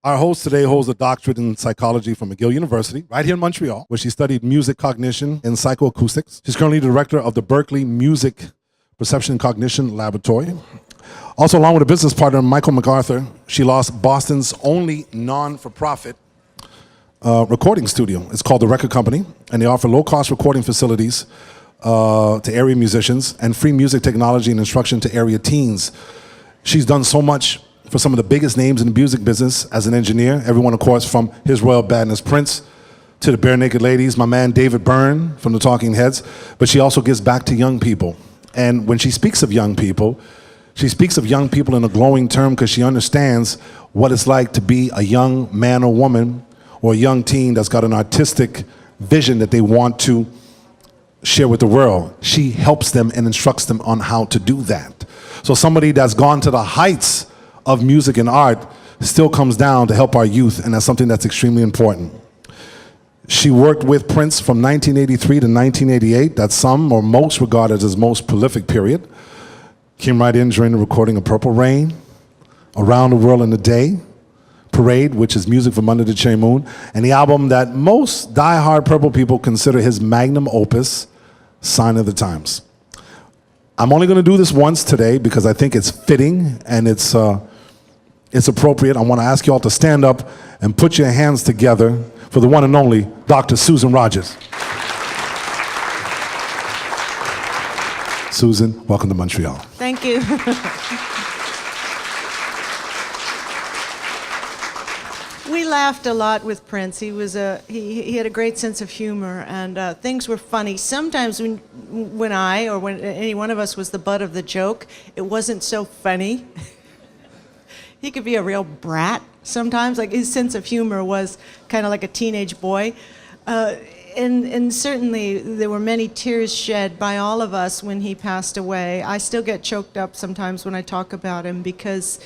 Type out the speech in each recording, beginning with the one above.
Our host today holds a doctorate in psychology from McGill University, right here in Montreal, where she studied music cognition and psychoacoustics. She's currently director of the Berkeley Music Perception and Cognition Laboratory. Also, along with a business partner, Michael MacArthur, she launched Boston's only non-for-profit recording studio. It's called The Record Company, and they offer low-cost recording facilities to area musicians and free music technology and instruction to area teens. She's done so much for some of the biggest names in the music business as an engineer. Everyone, of course, from His Royal Badness Prince to the Bare Naked Ladies, my man David Byrne from the Talking Heads. But she also gives back to young people. And when she speaks of young people, she speaks of young people in a glowing term because she understands what it's like to be a young man or woman or a young teen that's got an artistic vision that they want to share with the world. She helps them and instructs them on how to do that. So somebody that's gone to the heights of music and art still comes down to help our youth, and that's something that's extremely important. She worked with Prince from 1983 to 1988. That's some or most regarded as his most prolific period. Came right in during the recording of Purple Rain, Around the World in a Day, Parade, which is music from Under the Cherry Moon, and the album that most die-hard Purple people consider his magnum opus, Sign of the Times. I'm only going to do this once today because I think it's fitting and it's appropriate. I want to ask you all to stand up and put your hands together for the one and only Dr. Susan Rogers. Susan, welcome to Montreal. Thank you. We laughed a lot with Prince. He had a great sense of humor, and things were funny. Sometimes when I or when any one of us was the butt of the joke, it wasn't so funny. He could be a real brat sometimes. Like, his sense of humor was kind of like a teenage boy. And certainly there were many tears shed by all of us when he passed away. I still get choked up sometimes when I talk about him because,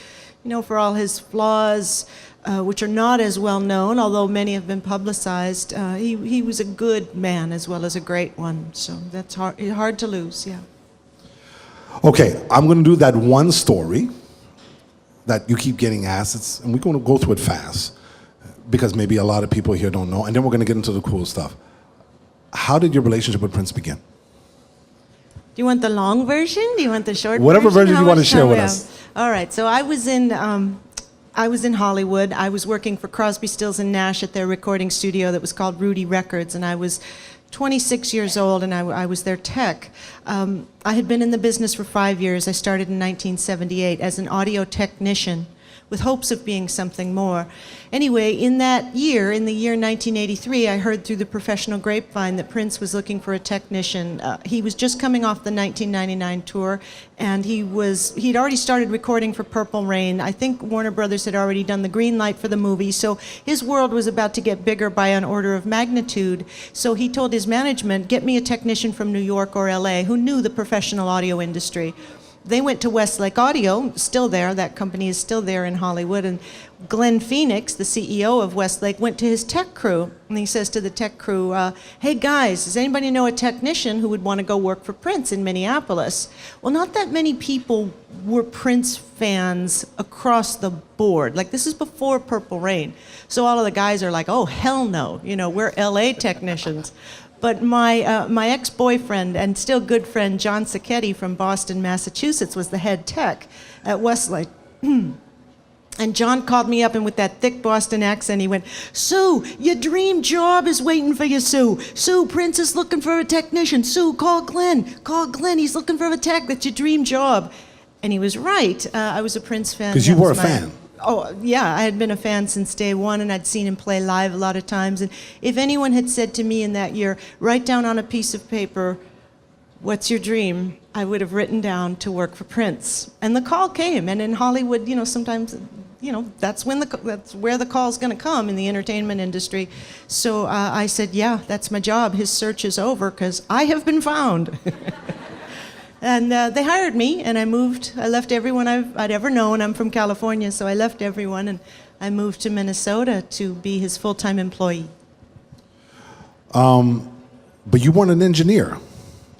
you know, for all his flaws, which are not as well known, although many have been publicized, he was a good man as well as a great one. So that's hard to lose, yeah. Okay, I'm going to do that one story that you keep getting asked, and we're going to go through it fast because maybe a lot of people here don't know, and then we're going to get into the cool stuff. How did your relationship with Prince begin? Do you want the long version? Do you want the short Whatever version? version you want to share with us. All right, so I was in Hollywood. I was working for Crosby, Stills and Nash at their recording studio that was called Rudy Records, and I was 26 years old, and I was their tech. I had been in the business for 5 years. I started in 1978 as an audio technician with hopes of being something more. Anyway, in that year, in the year 1983, I heard through the professional grapevine that Prince was looking for a technician. He was just coming off the 1999 tour, and he'd already started recording for Purple Rain. I think Warner Brothers had already done the green light for the movie, so his world was about to get bigger by an order of magnitude. So he told his management, get me a technician from New York or LA who knew the professional audio industry. They went to Westlake Audio, still there, that company is still there in Hollywood, and Glenn Phoenix, the CEO of Westlake, went to his tech crew, and he says to the tech crew, hey guys, does anybody know a technician who would want to go work for Prince in Minneapolis? Well, not that many people were Prince fans across the board. Like, this is before Purple Rain. So all of the guys are like, oh, hell no, you know, we're LA technicians. But my ex-boyfriend and still good friend John Sacchetti from Boston, Massachusetts, was the head tech at Westlake. And John called me up, and with that thick Boston accent, he went, Sue, your dream job is waiting for you, Sue. Sue, Prince is looking for a technician. Sue, call Glenn. Call Glenn. He's looking for a tech. That's your dream job. And he was right. I was a Prince fan. Because you were a fan. Oh, yeah, I had been a fan since day one, and I'd seen him play live a lot of times. And if anyone had said to me in that year, write down on a piece of paper, what's your dream? I would have written down to work for Prince. And the call came. And in Hollywood, you know, sometimes, you know, that's where the call's going to come in the entertainment industry. So I said, yeah, that's my job. His search is over because I have been found. And they hired me, and I moved. I left everyone I'd ever known. I'm from California, so I left everyone, and I moved to Minnesota to be his full-time employee. But you weren't an engineer.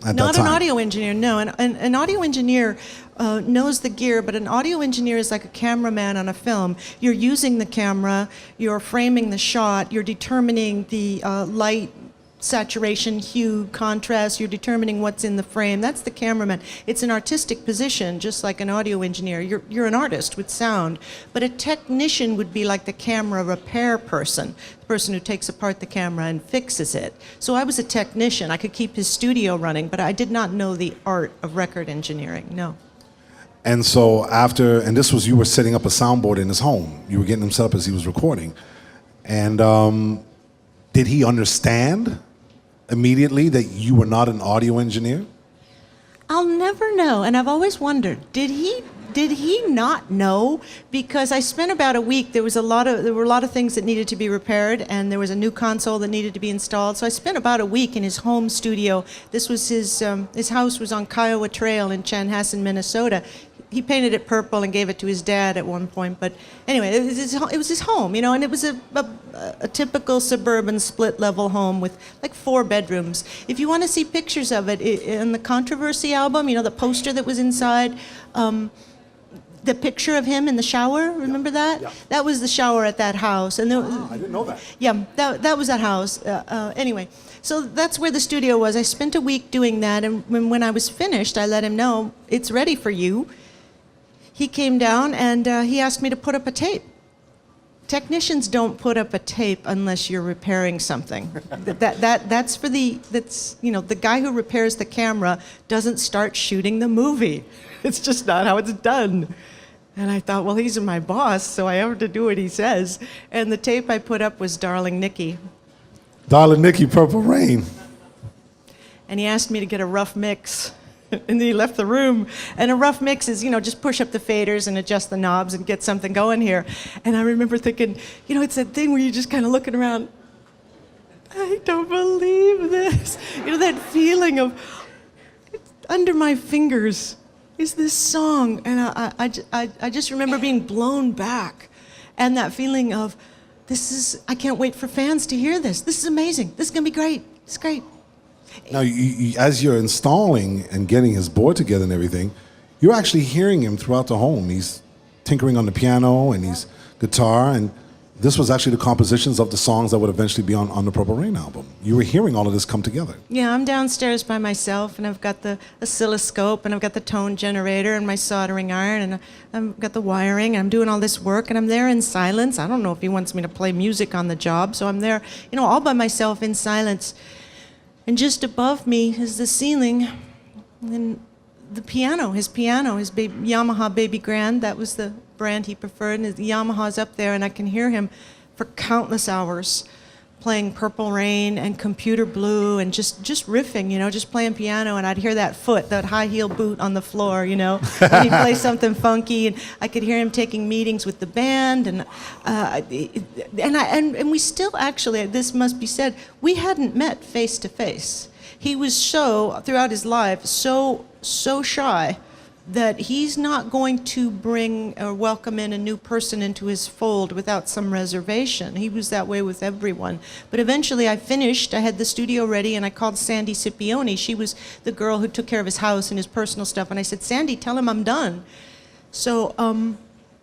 at Not that time? an audio engineer, no. An audio engineer knows the gear, but an audio engineer is like a cameraman on a film. You're using the camera, you're framing the shot, you're determining the light, saturation, hue, contrast, you're determining what's in the frame. That's the cameraman. It's an artistic position, just like an audio engineer. You're an artist with sound. But a technician would be like the camera repair person, the person who takes apart the camera and fixes it. So I was a technician. I could keep his studio running, but I did not know the art of record engineering, no. And so after, and this was, you were setting up a soundboard in his home. You were getting him set up as he was recording. And did he understand immediately that you were not an audio engineer? I'll never know, and I've always wondered, did he not know? Because I spent about a week. There were a lot of things that needed to be repaired, and there was a new console that needed to be installed. So I spent about a week in his home studio. This was his house was on Kiowa Trail in Chanhassen, Minnesota. He painted it purple and gave it to his dad at one point. But anyway, it was his home, you know, and it was a typical suburban split-level home with like 4 bedrooms. If you want to see pictures of it, in the Controversy album, you know, the poster that was inside, the picture of him in the shower, remember that? Yeah. That was the shower at that house. And I didn't know that. yeah, that was that house. Anyway, so that's where the studio was. I spent a week doing that, and when I was finished, I let him know, it's ready for you. He came down and he asked me to put up a tape. Technicians don't put up a tape unless you're repairing something. That's you know, the guy who repairs the camera doesn't start shooting the movie. It's just not how it's done. And I thought, well, he's my boss, so I have to do what he says. And the tape I put up was Darling Nikki. Darling Nikki, Purple Rain. And he asked me to get a rough mix. And then he left the room. And a rough mix is, you know, just push up the faders and adjust the knobs and get something going here. And I remember thinking, you know, it's that thing where you're just kind of looking around, I don't believe this. You know, that feeling of, under my fingers is this song. And I just remember being blown back. And that feeling of, I can't wait for fans to hear this. This is amazing. This is going to be great. It's great. Now, as you're installing and getting his board together and everything, you're actually hearing him throughout the home. He's tinkering on the piano and he's guitar, and this was actually the compositions of the songs that would eventually be on the Purple Rain album. You were hearing all of this come together. Yeah, I'm downstairs by myself, and I've got the oscilloscope, and I've got the tone generator, and my soldering iron, and I've got the wiring, and I'm doing all this work, and I'm there in silence. I don't know if he wants me to play music on the job, so I'm there, you know, all by myself in silence. And just above me is the ceiling, and the piano, his Yamaha Baby Grand, that was the brand he preferred, and the Yamaha's up there, and I can hear him for countless hours playing Purple Rain and Computer Blue and just riffing, you know, just playing piano, and I'd hear that foot, that high heel boot on the floor, you know, and he'd play something funky, and I could hear him taking meetings with the band, and we still actually, this must be said, we hadn't met face to face. He was throughout his life, so shy that he's not going to bring or welcome in a new person into his fold without some reservation. He was that way with everyone. But eventually I finished, I had the studio ready, and I called Sandy Scipione. She was the girl who took care of his house and his personal stuff, and I said, Sandy, tell him I'm done. So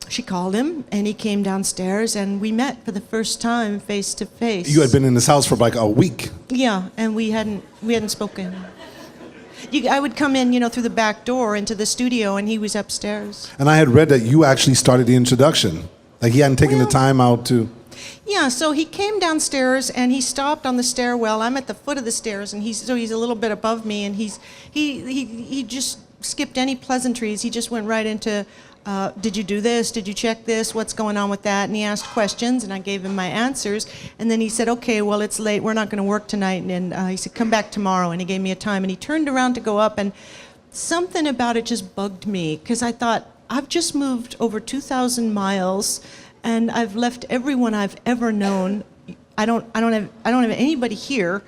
she called him, and he came downstairs, and we met for the first time face to face. You had been in this house for like a week. Yeah, and we hadn't spoken. I would come in, you know, through the back door into the studio, and he was upstairs. And I had read that you actually started the introduction. Like he hadn't taken the time out to... Yeah, so he came downstairs, and he stopped on the stairwell. I'm at the foot of the stairs, and he's a little bit above me, and he just skipped any pleasantries. He just went right into, did you do this? Did you check this? What's going on with that? And he asked questions, and I gave him my answers. And then he said, okay, well, it's late. We're not going to work tonight. And he said, come back tomorrow. And he gave me a time. And he turned around to go up, and something about it just bugged me, because I thought, I've just moved over 2,000 miles, and I've left everyone I've ever known. I don't have anybody here.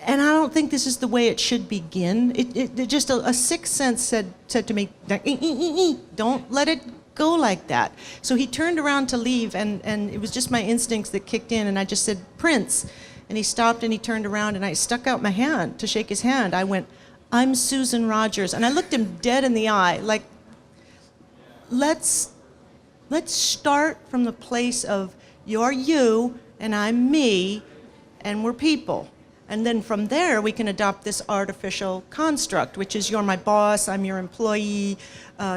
And I don't think this is the way it should begin. It just a sixth sense said to me, don't let it go like that. So he turned around to leave, and it was just my instincts that kicked in, and I just said, Prince. And he stopped and he turned around and I stuck out my hand to shake his hand. I went, "I'm Susan Rogers." And I looked him dead in the eye, like, let's start from the place of you're you and I'm me and we're people. And then from there, we can adopt this artificial construct, which is you're my boss, I'm your employee,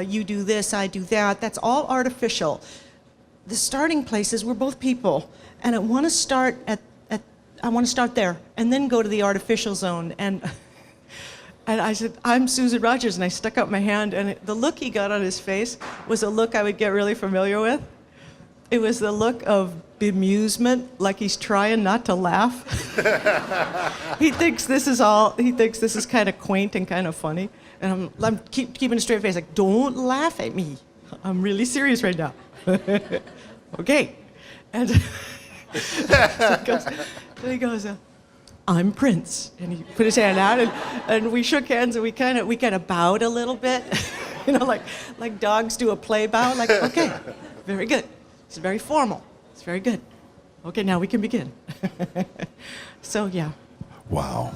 you do this, I do that. That's all artificial. The starting place is we're both people. And I want to start there and then go to the artificial zone. And I said, "I'm Susan Rogers," and I stuck out my hand, and the look he got on his face was a look I would get really familiar with. It was the look of bemusement, like he's trying not to laugh. He thinks this is kind of quaint and kind of funny. And I'm keeping a straight face, like, "Don't laugh at me. I'm really serious right now." Okay. And so he goes, "I'm Prince." And he put his hand out, and we shook hands, and we kind of bowed a little bit, like dogs do a play bow, like, "Okay, very good. It's very formal. It's very good. Okay, now we can begin." So, yeah. Wow.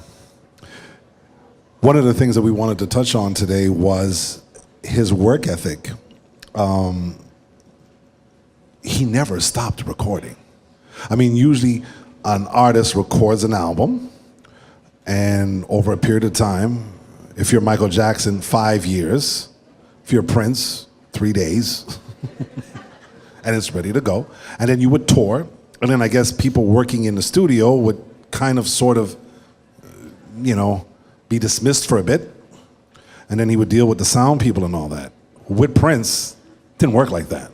One of the things that we wanted to touch on today was his work ethic. He never stopped recording. I mean, usually an artist records an album, and over a period of time, if you're Michael Jackson, 5 years, if you're Prince, 3 days, and it's ready to go. And then you would tour, and then I guess people working in the studio would kind of sort of, be dismissed for a bit, and then he would deal with the sound people and all that. With Prince, didn't work like that.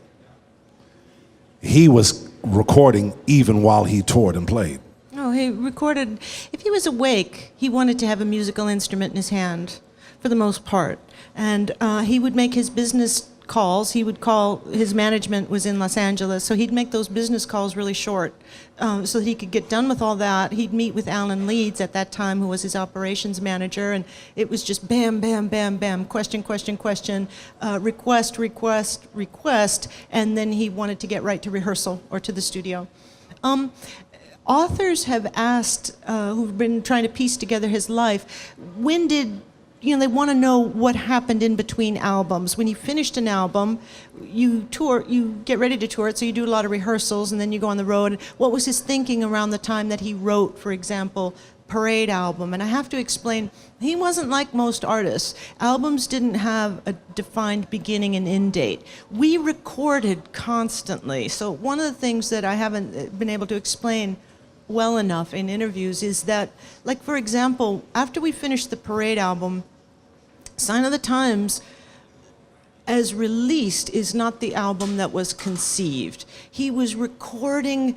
He was recording even while he toured and played. Oh, he recorded. If he was awake, he wanted to have a musical instrument in his hand, for the most part. And he would make his business calls. He would call, his management was in Los Angeles, so he'd make those business calls really short so that he could get done with all that. He'd meet with Alan Leeds at that time, who was his operations manager, and it was just bam, bam, bam, bam, question, question, question, request, request, request, and then he wanted to get right to rehearsal or to the studio. Authors have asked, who've been trying to piece together his life, when did they want to know what happened in between albums. When you finished an album, you tour, you get ready to tour it, so you do a lot of rehearsals, and then you go on the road. What was his thinking around the time that he wrote, for example, Parade album? And I have to explain, he wasn't like most artists. Albums didn't have a defined beginning and end date. We recorded constantly. So one of the things that I haven't been able to explain well enough in interviews is that, like, for example, after we finished the Parade album, Sign of the Times, as released, is not the album that was conceived. He was recording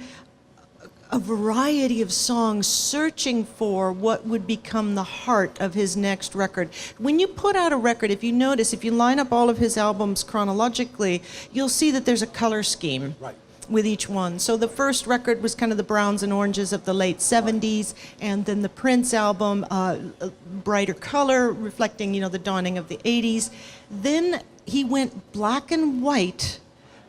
a variety of songs, searching for what would become the heart of his next record. When you put out a record, if you notice, if you line up all of his albums chronologically, you'll see that there's a color scheme. Right. With each one. So the first record was kind of the browns and oranges of the late 70s, and then the Prince album, brighter color, reflecting, the dawning of the 80s. Then he went black and white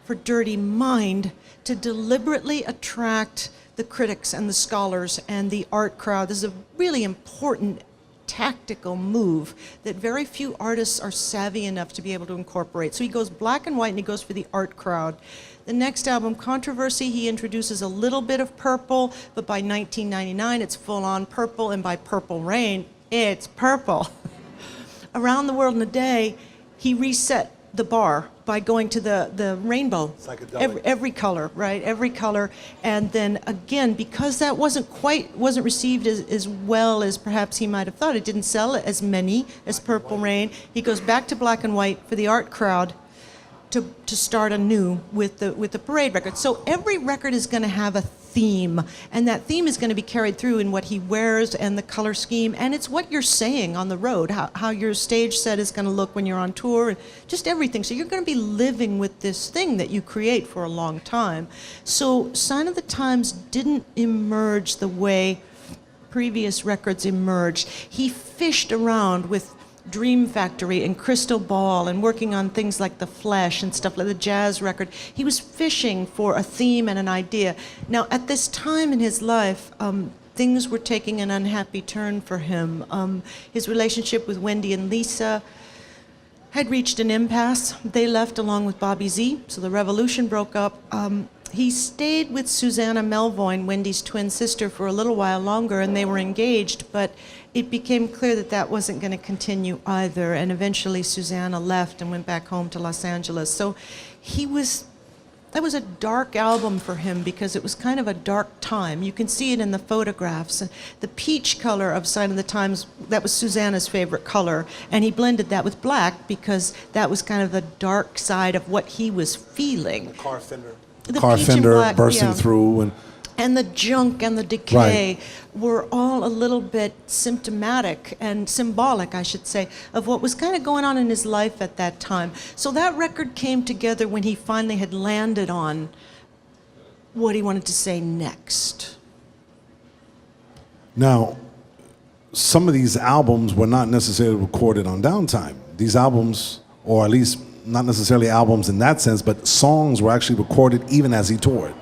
for Dirty Mind to deliberately attract the critics and the scholars and the art crowd. This is a really important tactical move that very few artists are savvy enough to be able to incorporate. So he goes black and white and he goes for the art crowd. The next album, Controversy, he introduces a little bit of purple, but by 1999 it's full-on purple, and by Purple Rain, it's purple. Around the World in a Day, he reset the bar by going to the rainbow. Every color, right? Every color. And then again, because that wasn't received as well as perhaps he might have thought, it didn't sell as many as Purple Rain, he goes back to black and white for the art crowd to start anew with the Parade record. So every record is going to have a theme, and that theme is going to be carried through in what he wears and the color scheme, and it's what you're saying on the road, how your stage set is going to look when you're on tour, and just everything. So you're going to be living with this thing that you create for a long time. So Sign of the Times didn't emerge the way previous records emerged. He fished around with Dream Factory and Crystal Ball and working on things like The Flesh and stuff like the jazz record. He was fishing for a theme and an idea. Now, at this time in his life, things were taking an unhappy turn for him. His relationship with Wendy and Lisa had reached an impasse. They left along with Bobby Z, so the revolution broke up. He stayed with Susanna Melvoin, Wendy's twin sister, for a little while longer, and they were engaged, but it became clear that that wasn't going to continue either, and eventually Susanna left and went back home to Los Angeles. So that was a dark album for him because it was kind of a dark time. You can see it in the photographs. The peach color of Sign of the Times, that was Susanna's favorite color, and he blended that with black because that was kind of the dark side of what he was feeling. The car fender. The car peach and fender black, bursting yeah. through. And the junk and the decay were all a little bit symptomatic and symbolic, I should say, of what was kind of going on in his life at that time. So that record came together when he finally had landed on what he wanted to say next. Now, some of these albums were not necessarily recorded on downtime. These albums, or at least not necessarily albums in that sense, but songs were actually recorded even as he toured.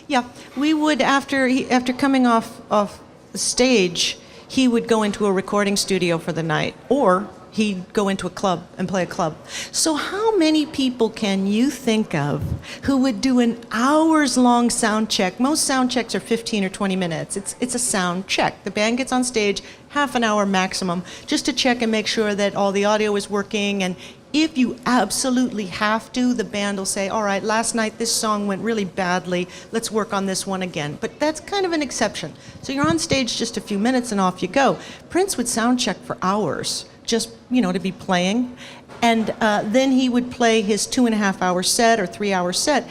Yeah, we would, after coming off the stage, he would go into a recording studio for the night, or he'd go into a club and play a club. So how many people can you think of who would do an hours-long sound check? Most sound checks are 15 or 20 minutes. It's a sound check. The band gets on stage, half an hour maximum, just to check and make sure that all the audio is working. And if you absolutely have to, the band will say, all right, last night this song went really badly, let's work on this one again. But that's kind of an exception. So you're on stage just a few minutes and off you go. Prince would sound check for hours, just, to be playing. And then he would play his 2.5-hour set or 3-hour set.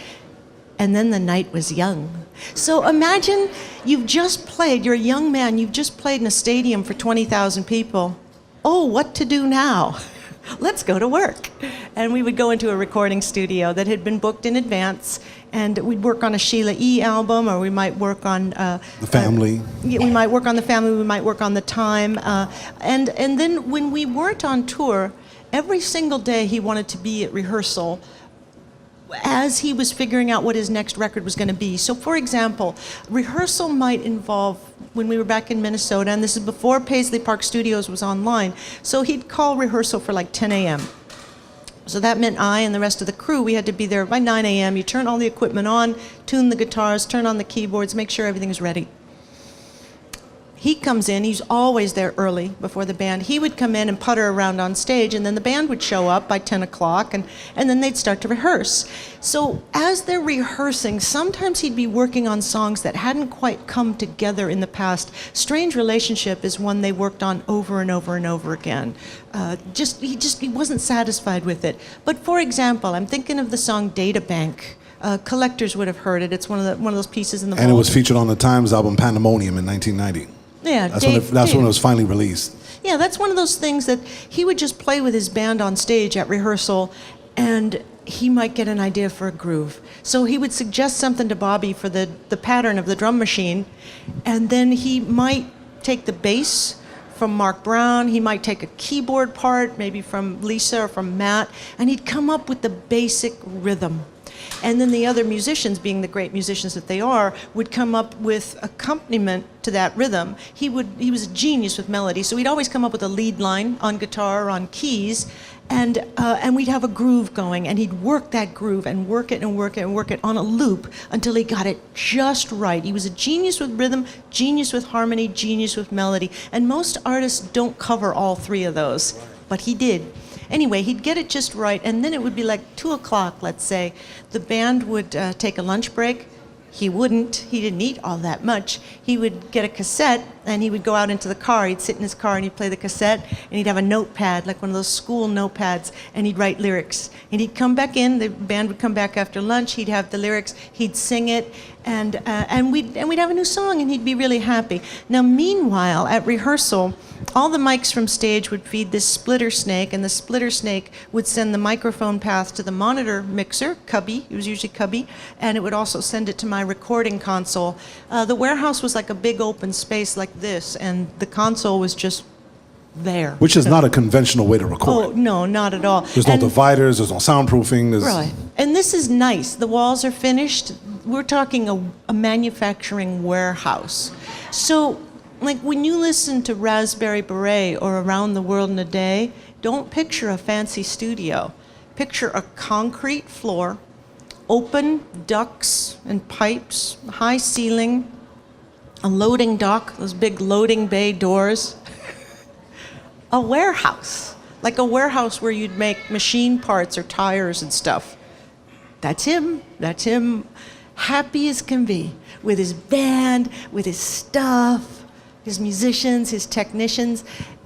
And then the night was young. So imagine you're a young man, you've just played in a stadium for 20,000 people. Oh, what to do now? Let's go to work. And we would go into a recording studio that had been booked in advance, and we'd work on a Sheila E. album, or we might work on The Family. we might work on The Family, we might work on The Time. And then when we weren't on tour, every single day he wanted to be at rehearsal as he was figuring out what his next record was going to be. So for example, rehearsal might involve, when we were back in Minnesota, and this is before Paisley Park Studios was online, so he'd call rehearsal for like 10 a.m. So that meant I and the rest of the crew, we had to be there by 9 a.m. You turn all the equipment on, tune the guitars, turn on the keyboards, make sure everything's ready. He comes in, he's always there early before the band. He would come in and putter around on stage, and then the band would show up by 10 o'clock, and then they'd start to rehearse. So as they're rehearsing, sometimes he'd be working on songs that hadn't quite come together in the past. Strange Relationship is one they worked on over and over and over again. He wasn't satisfied with it. But for example, I'm thinking of the song Data Bank. Collectors would have heard it. It's one of those pieces in the And it was featured on the Times album Pandemonium in 1990. Yeah, that's when it was finally released. Yeah, that's one of those things that he would just play with his band on stage at rehearsal, and he might get an idea for a groove. So he would suggest something to Bobby for the pattern of the drum machine, and then he might take the bass from Mark Brown, he might take a keyboard part, maybe from Lisa or from Matt, and he'd come up with the basic rhythm. And then the other musicians, being the great musicians that they are, would come up with accompaniment to that rhythm. He was a genius with melody, so he'd always come up with a lead line on guitar or on keys, and we'd have a groove going, and he'd work that groove and work it and work it and work it on a loop until he got it just right. He was a genius with rhythm, genius with harmony, genius with melody, and most artists don't cover all three of those, but he did. Anyway, he'd get it just right, and then it would be like 2 o'clock, let's say. The band would take a lunch break. He wouldn't. He didn't eat all that much. He would get a cassette, and he would go out into the car. He'd sit in his car, and he'd play the cassette, and he'd have a notepad, like one of those school notepads, and he'd write lyrics. And he'd come back in. The band would come back after lunch. He'd have the lyrics. He'd sing it, and we'd have a new song, and he'd be really happy. Now, meanwhile, at rehearsal, all the mics from stage would feed this splitter snake, and the splitter snake would send the microphone path to the monitor mixer, Cubby, it was usually Cubby, and it would also send it to my recording console. The warehouse was like a big open space like this, and the console was just there. Which is not a conventional way to record. Oh, no, not at all. There's no dividers, there's no soundproofing. Right. And this is nice. The walls are finished. We're talking a manufacturing warehouse. So, like when you listen to Raspberry Beret or Around the World in a Day, don't picture a fancy studio. Picture a concrete floor, open ducts and pipes, high ceiling, a loading dock, those big loading bay doors. A warehouse, like a warehouse where you'd make machine parts or tires and stuff. That's him, happy as can be, with his band, with his stuff, his musicians, his technicians,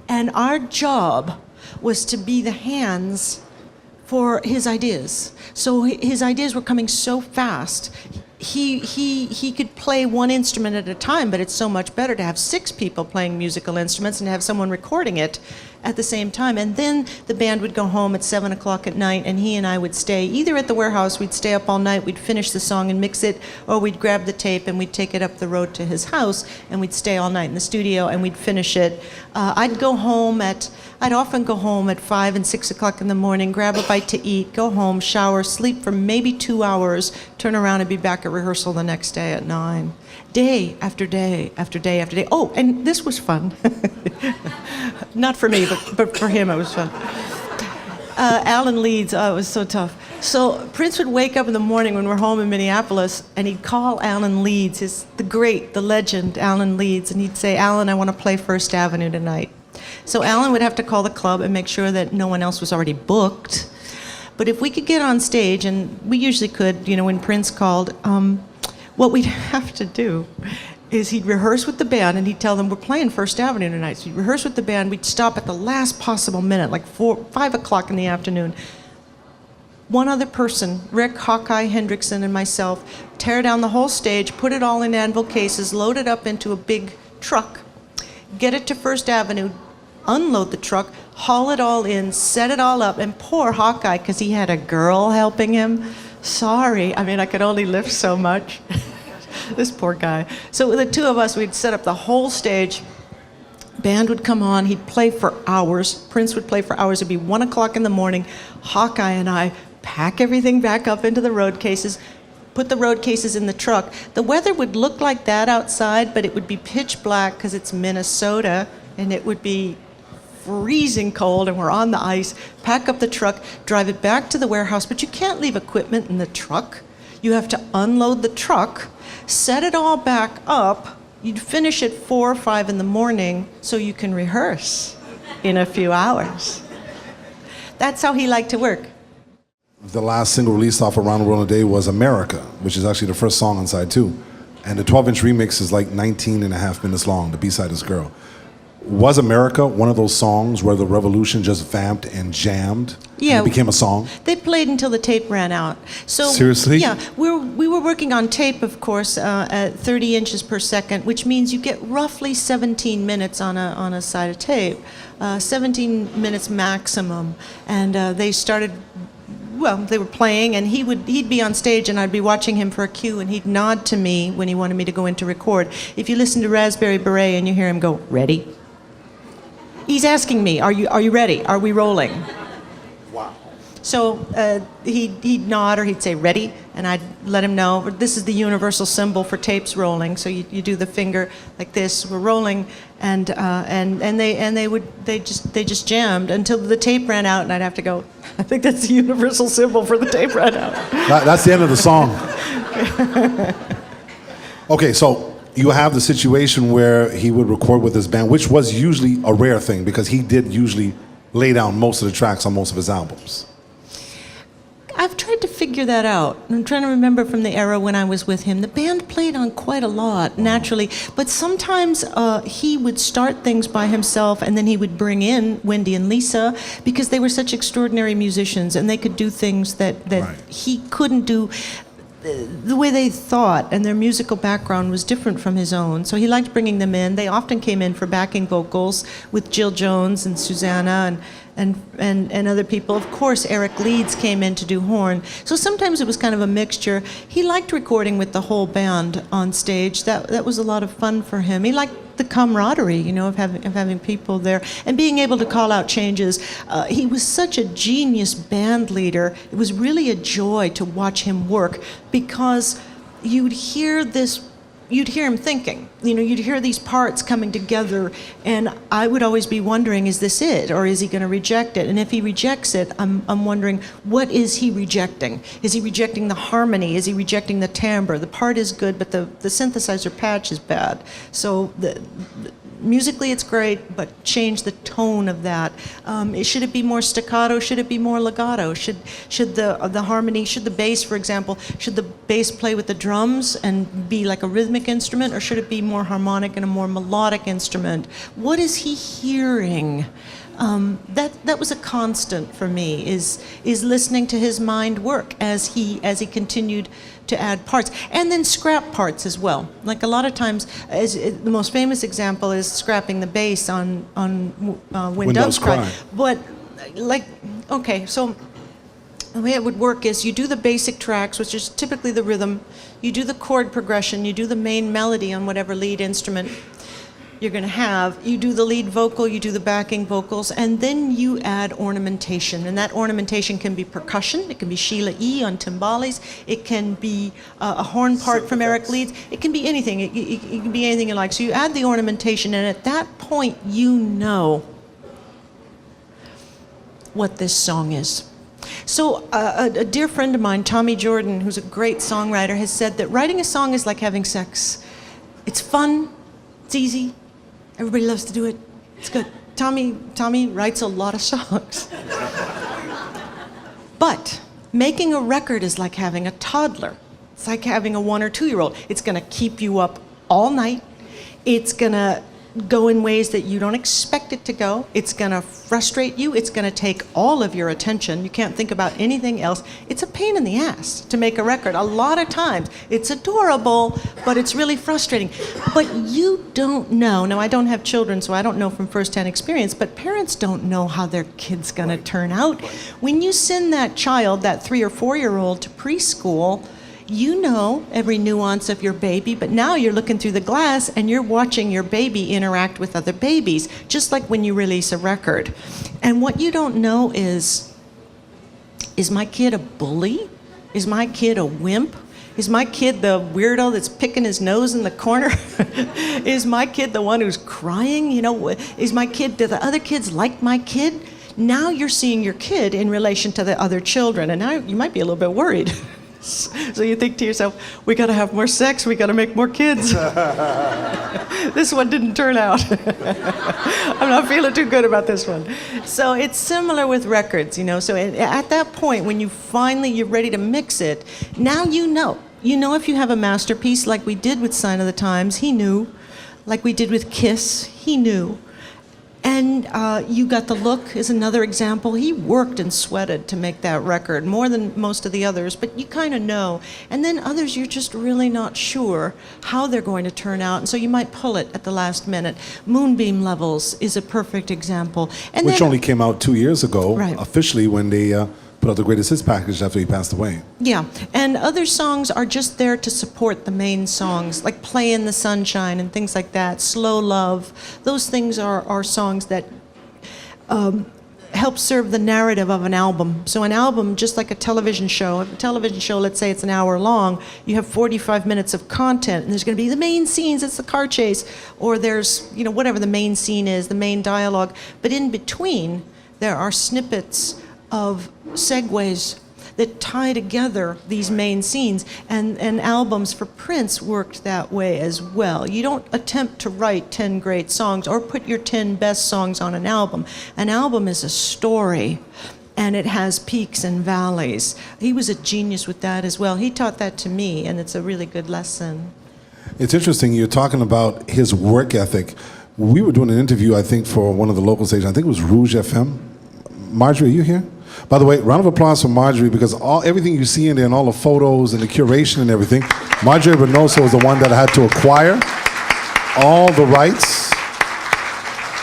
and our job was to be the hands for his ideas. So his ideas were coming so fast. He could play one instrument at a time, but it's so much better to have 6 people playing musical instruments and have someone recording it at the same time. And then the band would go home at 7 o'clock at night, and he and I would stay either at the warehouse, we'd stay up all night, we'd finish the song and mix it, or we'd grab the tape and we'd take it up the road to his house, and we'd stay all night in the studio and we'd finish it. I'd often go home at 5 and 6 o'clock in the morning, grab a bite to eat, go home, shower, sleep for maybe 2 hours, turn around and be back at rehearsal the next day at 9. Day after day after day after day. Oh, and this was fun. Not for me, but for him it was fun. Alan Leeds, oh, it was so tough. So Prince would wake up in the morning when we're home in Minneapolis, and he'd call Alan Leeds, the legend Alan Leeds, and he'd say, "Alan, I want to play First Avenue tonight." So Alan would have to call the club and make sure that no one else was already booked. But if we could get on stage, and we usually could, when Prince called, what we'd have to do is he'd rehearse with the band, and he'd tell them, "We're playing First Avenue tonight." So he'd rehearse with the band. We'd stop at the last possible minute, like 5 o'clock in the afternoon. One other person, Rick Hawkeye Hendrickson and myself, tear down the whole stage, put it all in anvil cases, load it up into a big truck, get it to First Avenue, unload the truck, haul it all in, set it all up, and poor Hawkeye, because he had a girl helping him. Sorry, I could only lift so much. This poor guy. So the two of us, we'd set up the whole stage. Band would come on, he'd play for hours. Prince would play for hours. It'd be 1 o'clock in the morning. Hawkeye and I pack everything back up into the road cases, put the road cases in the truck. The weather would look like that outside, but it would be pitch black because it's Minnesota, and it would be freezing cold, and we're on the ice. Pack up the truck, drive it back to the warehouse, but you can't leave equipment in the truck. You have to unload the truck, set it all back up. You'd finish at 4 or 5 in the morning so you can rehearse in a few hours. That's how he liked to work. The last single released off Around the World in a Day was America, which is actually the first song on side 2. And the 12-inch remix is like 19 and a half minutes long. The B-side is Girl. Was America one of those songs where the Revolution just vamped and jammed? Yeah, and it became a song? They played until the tape ran out. So seriously? Yeah, we were working on tape, of course, at 30 inches per second, which means you get roughly 17 minutes on a side of tape, 17 minutes maximum. And they started. Well, they were playing, and he'd be on stage, and I'd be watching him for a cue, and he'd nod to me when he wanted me to go in to record. If you listen to Raspberry Beret and you hear him go, "Ready?" He's asking me, are you ready? Are we rolling? Wow. So he'd nod, or he'd say, "Ready?" And I'd let him know. This is the universal symbol for tapes rolling. So you do the finger like this. We're rolling, and they just jammed until the tape ran out, and I'd have to go, "I think that's the universal symbol for the tape ran out." That's the end of the song. Okay, so you have the situation where he would record with his band, which was usually a rare thing because he did usually lay down most of the tracks on most of his albums. I've tried to figure that out. I'm trying to remember from the era when I was with him. The band played on quite a lot, naturally, but sometimes he would start things by himself, and then he would bring in Wendy and Lisa because they were such extraordinary musicians, and they could do things that Right. he couldn't do. The way they thought and their musical background was different from his own. So he liked bringing them in. They often came in for backing vocals with Jill Jones and Susanna and other people. Of course, Eric Leeds came in to do horn. So sometimes it was kind of a mixture. He liked recording with the whole band on stage. That was a lot of fun for him. He liked the camaraderie, you know, of having people there and being able to call out changes. He was such a genius band leader. It was really a joy to watch him work because you'd hear him thinking. You know, you'd hear these parts coming together, and I would always be wondering, is this it, or is he going to reject it? And if he rejects it, I'm wondering, what is he rejecting? Is he rejecting the harmony? Is he rejecting the timbre? The part is good, but the synthesizer patch is bad. So musically it's great, but change the tone of that. Should it be more staccato? Should it be more legato? Should the harmony, should the bass, for example, should the bass play with the drums and be like a rhythmic instrument, or should it be more harmonic and a more melodic instrument? What is he hearing? That was a constant for me, is listening to his mind work as he continued to add parts, and then scrap parts as well. Like a lot of times, the most famous example is scrapping the bass on When Doves Cry. But okay, so the way it would work is you do the basic tracks, which is typically the rhythm, you do the chord progression, you do the main melody on whatever lead instrument you're going to have, you do the lead vocal, you do the backing vocals, and then you add ornamentation. And that ornamentation can be percussion, it can be Sheila E. on timbales, it can be a horn part from Eric Leeds, it can be anything, it can be anything you like. So you add the ornamentation, and at that point you know what this song is. So a dear friend of mine, Tommy Jordan, who's a great songwriter, has said that writing a song is like having sex. It's fun, it's easy, everybody loves to do it, it's good. Tommy writes a lot of songs. But making a record is like having a toddler. It's like having a 1 or 2 year old. It's gonna keep you up all night. It's gonna go in ways that you don't expect it to go. It's gonna frustrate you. It's gonna take all of your attention. You can't think about anything else. It's a pain in the ass to make a record. A lot of times it's adorable, but it's really frustrating. But you don't know. Now, I don't have children, so I don't know from firsthand experience, but parents don't know how their kid's gonna turn out. When you send that child, that 3 or 4 year old, to preschool, you know every nuance of your baby, but now you're looking through the glass and you're watching your baby interact with other babies, just like when you release a record. And what you don't know is my kid a bully? Is my kid a wimp? Is my kid the weirdo that's picking his nose in the corner? Is my kid the one who's crying? You know, is my kid, do the other kids like my kid? Now you're seeing your kid in relation to the other children, and now you might be a little bit worried. So you think to yourself, we got to have more sex, we got to make more kids. This one didn't turn out. I'm not feeling too good about this one. So it's similar with records, you know. So at that point, when you're ready to mix it, now you know. You know if you have a masterpiece, like we did with Sign of the Times, he knew. Like we did with Kiss, he knew. And You Got the Look is another example. He worked and sweated to make that record, more than most of the others, but you kind of know. And then others, you're just really not sure how they're going to turn out, and so you might pull it at the last minute. Moonbeam Levels is a perfect example. And which only came out 2 years ago, right, officially, when they put out the Greatest Hits package after he passed away. Yeah, and other songs are just there to support the main songs, like Play in the Sunshine and things like that, Slow Love. Those things are songs that help serve the narrative of an album. So an album, just like a television show, let's say it's an hour long, you have 45 minutes of content, and there's going to be the main scenes, it's the car chase, or there's, you know, whatever the main scene is, the main dialogue. But in between, there are snippets of segues that tie together these main scenes, and albums for Prince worked that way as well. You don't attempt to write 10 great songs or put your 10 best songs on an album. An album is a story, and it has peaks and valleys. He was a genius with that as well. He taught that to me, and it's a really good lesson. It's interesting, you're talking about his work ethic. We were doing an interview, I think, for one of the local stations. I think it was Rouge FM. Marjorie, are you here? By the way, round of applause for Marjorie, because everything you see in there and all the photos and the curation and everything, Marjorie Reynoso was the one that had to acquire all the rights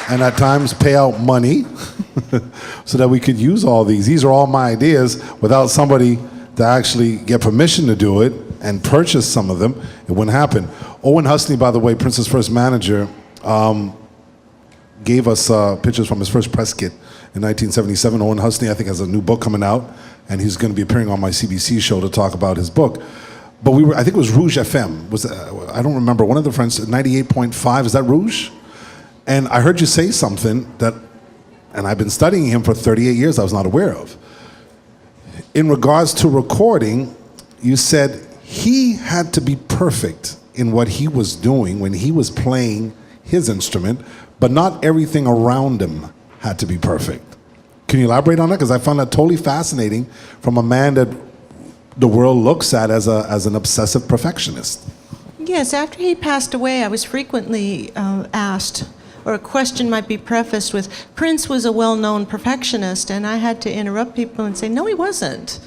and at times pay out money so that we could use all these. These are all my ideas without somebody to actually get permission to do it and purchase some of them. It wouldn't happen. Owen Husney, by the way, Prince's first manager, gave us pictures from his first press kit in 1977. Owen Husney, I think, has a new book coming out, and he's going to be appearing on my CBC show to talk about his book. But I think it was Rouge FM. I don't remember, one of the friends, 98.5, is that Rouge? And I heard you say something that, and I've been studying him for 38 years, I was not aware of. In regards to recording, you said he had to be perfect in what he was doing when he was playing his instrument, but not everything around him had to be perfect. Can you elaborate on that? Because I found that totally fascinating from a man that the world looks at as an obsessive perfectionist. Yes, after he passed away, I was frequently asked, or a question might be prefaced with, Prince was a well-known perfectionist, and I had to interrupt people and say, no, he wasn't.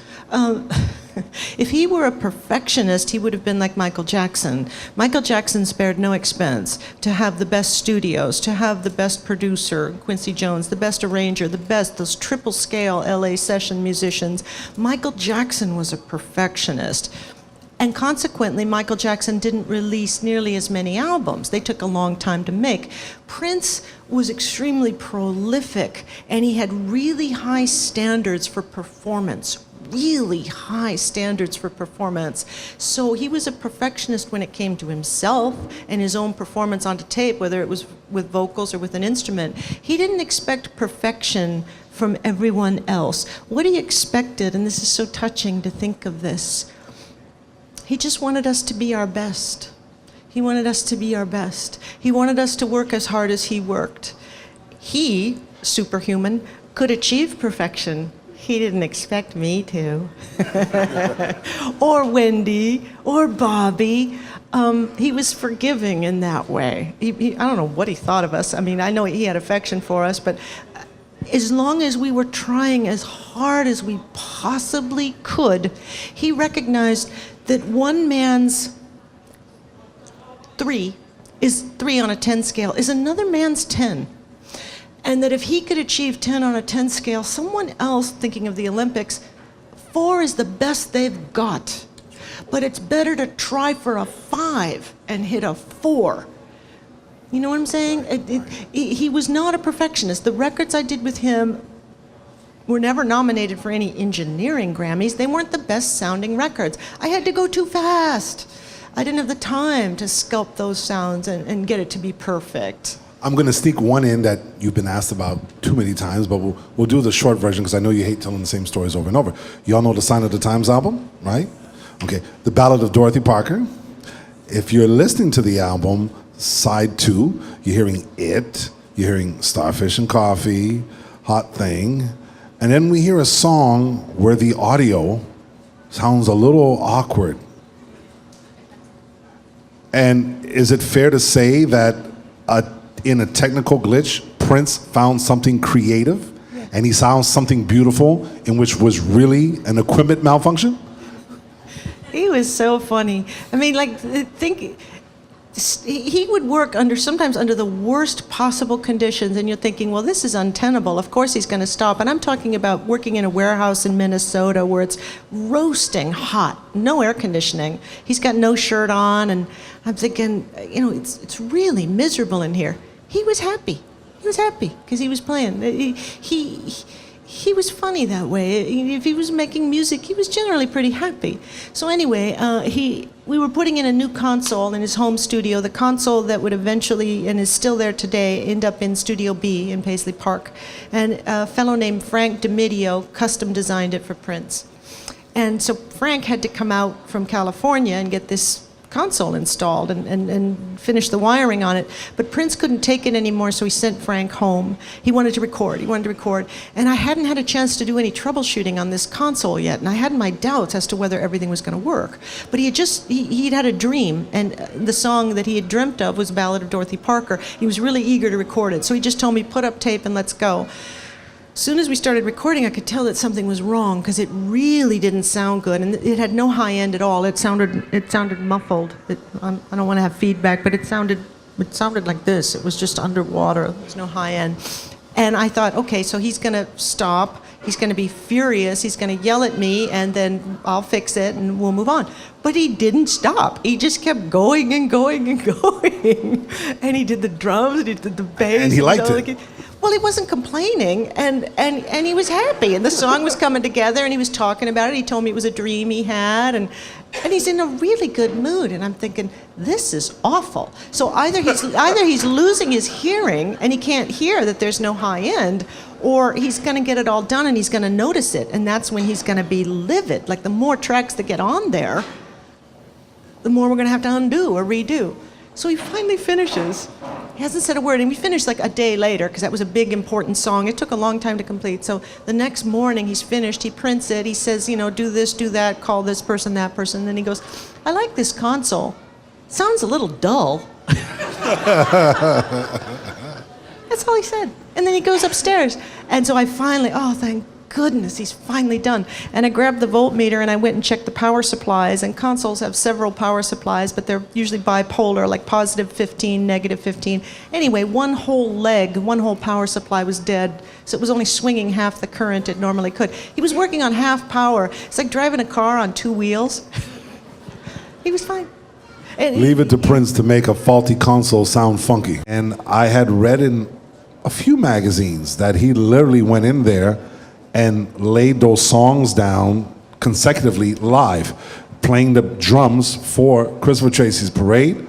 If he were a perfectionist, he would have been like Michael Jackson. Michael Jackson spared no expense to have the best studios, to have the best producer, Quincy Jones, the best arranger, those triple scale LA session musicians. Michael Jackson was a perfectionist. And consequently, Michael Jackson didn't release nearly as many albums. They took a long time to make. Prince was extremely prolific, and he had really high standards for performance. Really high standards for performance. So he was a perfectionist when it came to himself and his own performance onto tape, whether it was with vocals or with an instrument. He didn't expect perfection from everyone else. What he expected, and this is so touching to think of this, he just wanted us to be our best. He wanted us to be our best. He wanted us to work as hard as he worked. He, superhuman, could achieve perfection. He didn't expect me to. Or Wendy, or Bobby. He was forgiving in that way. I don't know what he thought of us. I mean, I know he had affection for us, but as long as we were trying as hard as we possibly could, he recognized that one man's 3 on a 10 scale is another man's 10. And that if he could achieve 10 on a 10 scale, someone else, thinking of the Olympics, 4 is the best they've got. But it's better to try for a 5 and hit a 4. You know what I'm saying? He was not a perfectionist. The records I did with him were never nominated for any engineering Grammys. They weren't the best sounding records. I had to go too fast. I didn't have the time to sculpt those sounds and get it to be perfect. I'm going to sneak one in that you've been asked about too many times, but we'll do the short version because I know you hate telling the same stories over and over. You all know the Sign of the Times album, right? Okay, The Ballad of Dorothy Parker. If you're listening to the album, side 2, you're hearing It, you're hearing Starfish and Coffee, Hot Thing, and then we hear a song where the audio sounds a little awkward. And is it fair to say that in a technical glitch, Prince found something creative, and he found something beautiful in which was really an equipment malfunction? He was so funny. I mean, like, he would work sometimes under the worst possible conditions, and you're thinking, well, this is untenable. Of course he's going to stop. And I'm talking about working in a warehouse in Minnesota where it's roasting hot, no air conditioning. He's got no shirt on, and I'm thinking, you know, it's really miserable in here. He was happy. He was happy because he was playing. He was funny that way. If he was making music, he was generally pretty happy. So anyway, we were putting in a new console in his home studio, the console that would eventually, and is still there today, end up in Studio B in Paisley Park. And a fellow named Frank DiMedio custom designed it for Prince. And so Frank had to come out from California and get this console installed and finish the wiring on it. But Prince couldn't take it anymore, so he sent Frank home. He wanted to record. And I hadn't had a chance to do any troubleshooting on this console yet, and I had my doubts as to whether everything was going to work. But he'd had a dream, and the song that he had dreamt of was Ballad of Dorothy Parker. He was really eager to record it, so he just told me, put up tape and let's go. As soon as we started recording, I could tell that something was wrong because it really didn't sound good, and it had no high end at all. It sounded muffled. I don't want to have feedback, but it sounded like this. It was just underwater. There's no high end. And I thought, okay, so he's going to stop. He's going to be furious. He's going to yell at me, and then I'll fix it, and we'll move on. But he didn't stop. He just kept going and going and going. And he did the drums, and he did the bass. And he liked it. Well, he wasn't complaining, and he was happy, and the song was coming together, and he was talking about it. He told me it was a dream he had, and he's in a really good mood. And I'm thinking, this is awful. So either he's losing his hearing, and he can't hear that there's no high end, or he's going to get it all done, and he's going to notice it, and that's when he's going to be livid. Like, the more tracks that get on there, the more we're going to have to undo or redo. So he finally finishes. He hasn't said a word, and we finished like a day later because that was a big, important song. It took a long time to complete. So the next morning he's finished, he prints it, he says, do this, do that, call this person, that person. And then he goes, I like this console. Sounds a little dull. That's all he said. And then he goes upstairs. And so I finally, oh, thank goodness, he's finally done. And I grabbed the voltmeter and I went and checked the power supplies. And consoles have several power supplies, but they're usually bipolar, like positive 15, negative 15. Anyway, one whole power supply was dead. So it was only swinging half the current it normally could. He was working on half power. It's like driving a car on two wheels. He was fine. Leave it to Prince to make a faulty console sound funky. And I had read in a few magazines that he literally went in there and laid those songs down consecutively live, playing the drums for Christopher Tracy's Parade,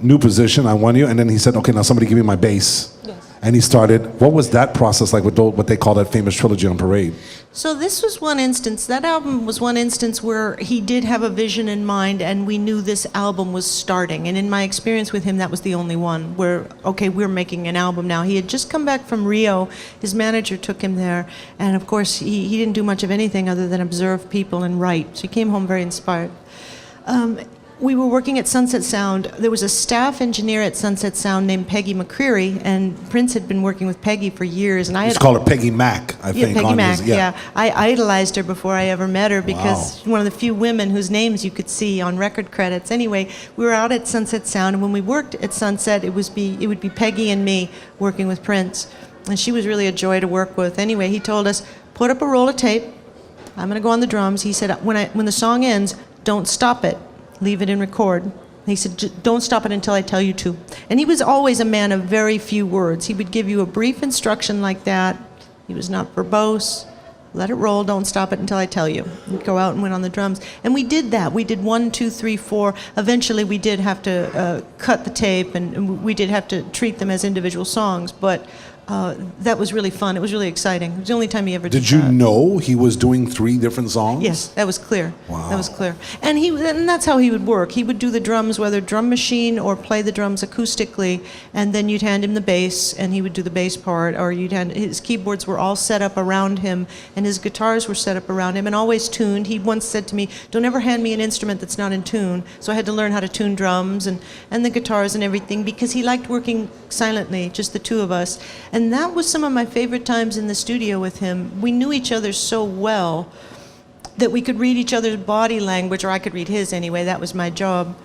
New Position, I Want You, and then he said, okay, now somebody give me my bass. Yes. And he started, what was that process like with what they call that famous trilogy on Parade? So this was one instance, that album was one instance where he did have a vision in mind, and we knew this album was starting. And in my experience with him, that was the only one where, okay, we're making an album now. He had just come back from Rio. His manager took him there. And of course, he didn't do much of anything other than observe people and write. So he came home very inspired. We were working at Sunset Sound. There was a staff engineer at Sunset Sound named Peggy McCreary, and Prince had been working with Peggy for years. And I had called her Peggy Mac, I think. Peggy Mac, yeah. I idolized her before I ever met her because she's one of the few women whose names you could see on record credits. Anyway, we were out at Sunset Sound, and when we worked at Sunset, it would be Peggy and me working with Prince, and she was really a joy to work with. Anyway, he told us, put up a roll of tape. I'm going to go on the drums. He said, when the song ends, don't stop it. Leave it and record. He said, don't stop it until I tell you to. And he was always a man of very few words. He would give you a brief instruction like that. He was not verbose. Let it roll, don't stop it until I tell you. We'd go out and went on the drums. And we did that. We did 1, 2, 3, 4. Eventually we did have to cut the tape, and we did have to treat them as individual songs. But that was really fun. It was really exciting. It was the only time he ever did that. Did you know he was doing 3 different songs? Yes, that was clear. Wow. That was clear. And that's how he would work. He would do the drums, whether drum machine or play the drums acoustically, and then you'd hand him the bass, and he would do the bass part, or his keyboards were all set up around him, and his guitars were set up around him, and always tuned. He once said to me, don't ever hand me an instrument that's not in tune. So I had to learn how to tune drums and the guitars and everything, because he liked working silently, just the two of us. And that was some of my favorite times in the studio with him. We knew each other so well that we could read each other's body language, or I could read his anyway. That was my job.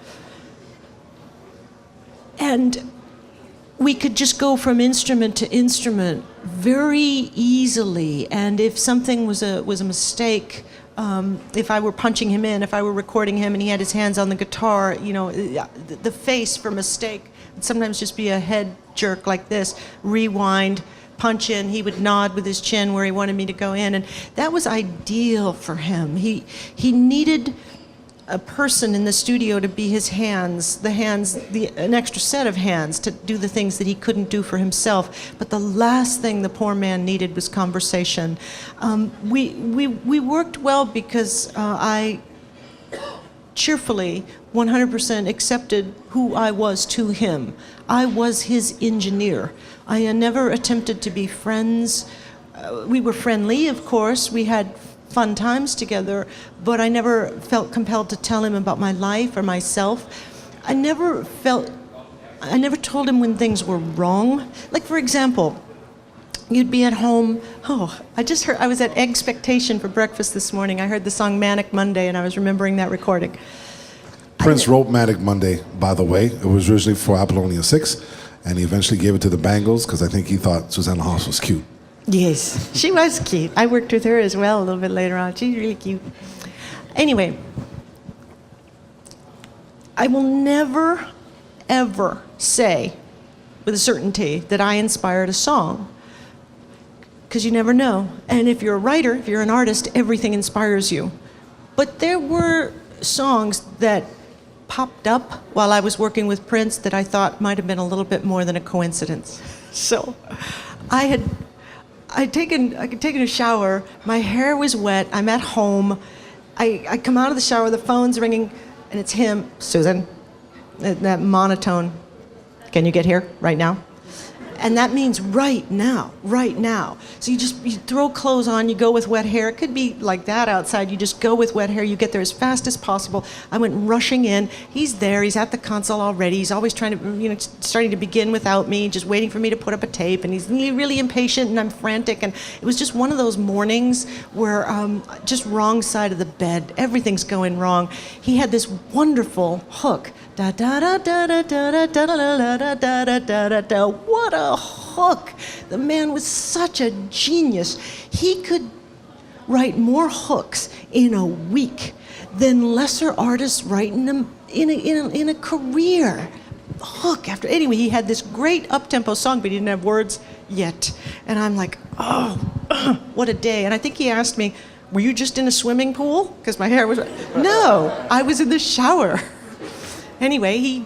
And we could just go from instrument to instrument very easily. And if something was a mistake, if I were punching him in, if I were recording him and he had his hands on the guitar, the face for mistake would sometimes just be a head jerk like this, rewind, punch in. He would nod with his chin where he wanted me to go in, and that was ideal for him. He needed a person in the studio to be his hands, an extra set of hands to do the things that he couldn't do for himself. But the last thing the poor man needed was conversation. We worked well because I cheerfully 100% accepted who I was to him. I was his engineer. I never attempted to be friends. We were friendly, of course. We had fun times together, but I never felt compelled to tell him about my life or myself. I never told him when things were wrong. Like, for example, you'd be at home. I was at Expectation for breakfast this morning. I heard the song Manic Monday, and I was remembering that recording. Prince wrote Manic Monday, by the way. It was originally for Apollonia 6. and he eventually gave it to the Bangles because I think he thought Susanna Hoffs was cute. Yes, she was cute. I worked with her as well a little bit later on. She's really cute. Anyway, I will never, ever say with a certainty that I inspired a song, because you never know. And if you're a writer, if you're an artist, everything inspires you. But there were songs that popped up while I was working with Prince that I thought might have been a little bit more than a coincidence. So I'd taken a shower, my hair was wet, I'm at home, I come out of the shower, the phone's ringing, and it's him, Susan, that monotone. Can you get here right now? And that means right now, right now. So you throw clothes on, you go with wet hair. It could be like that outside. You just go with wet hair. You get there as fast as possible. I went rushing in. He's there. He's at the console already. He's always trying to, starting to begin without me, just waiting for me to put up a tape. And he's really impatient, and I'm frantic. And it was just one of those mornings where just wrong side of the bed. Everything's going wrong. He had this wonderful hook. Da da da da da da da da da da da da da da. What a hook! The man was such a genius. He could write more hooks in a week than lesser artists write in a career. Hook after anyway, he had this great up-tempo song, but he didn't have words yet. And I'm like, oh, what a day! And I think he asked me, "Were you just in a swimming pool?" Because my hair was. No, I was in the shower. Anyway, he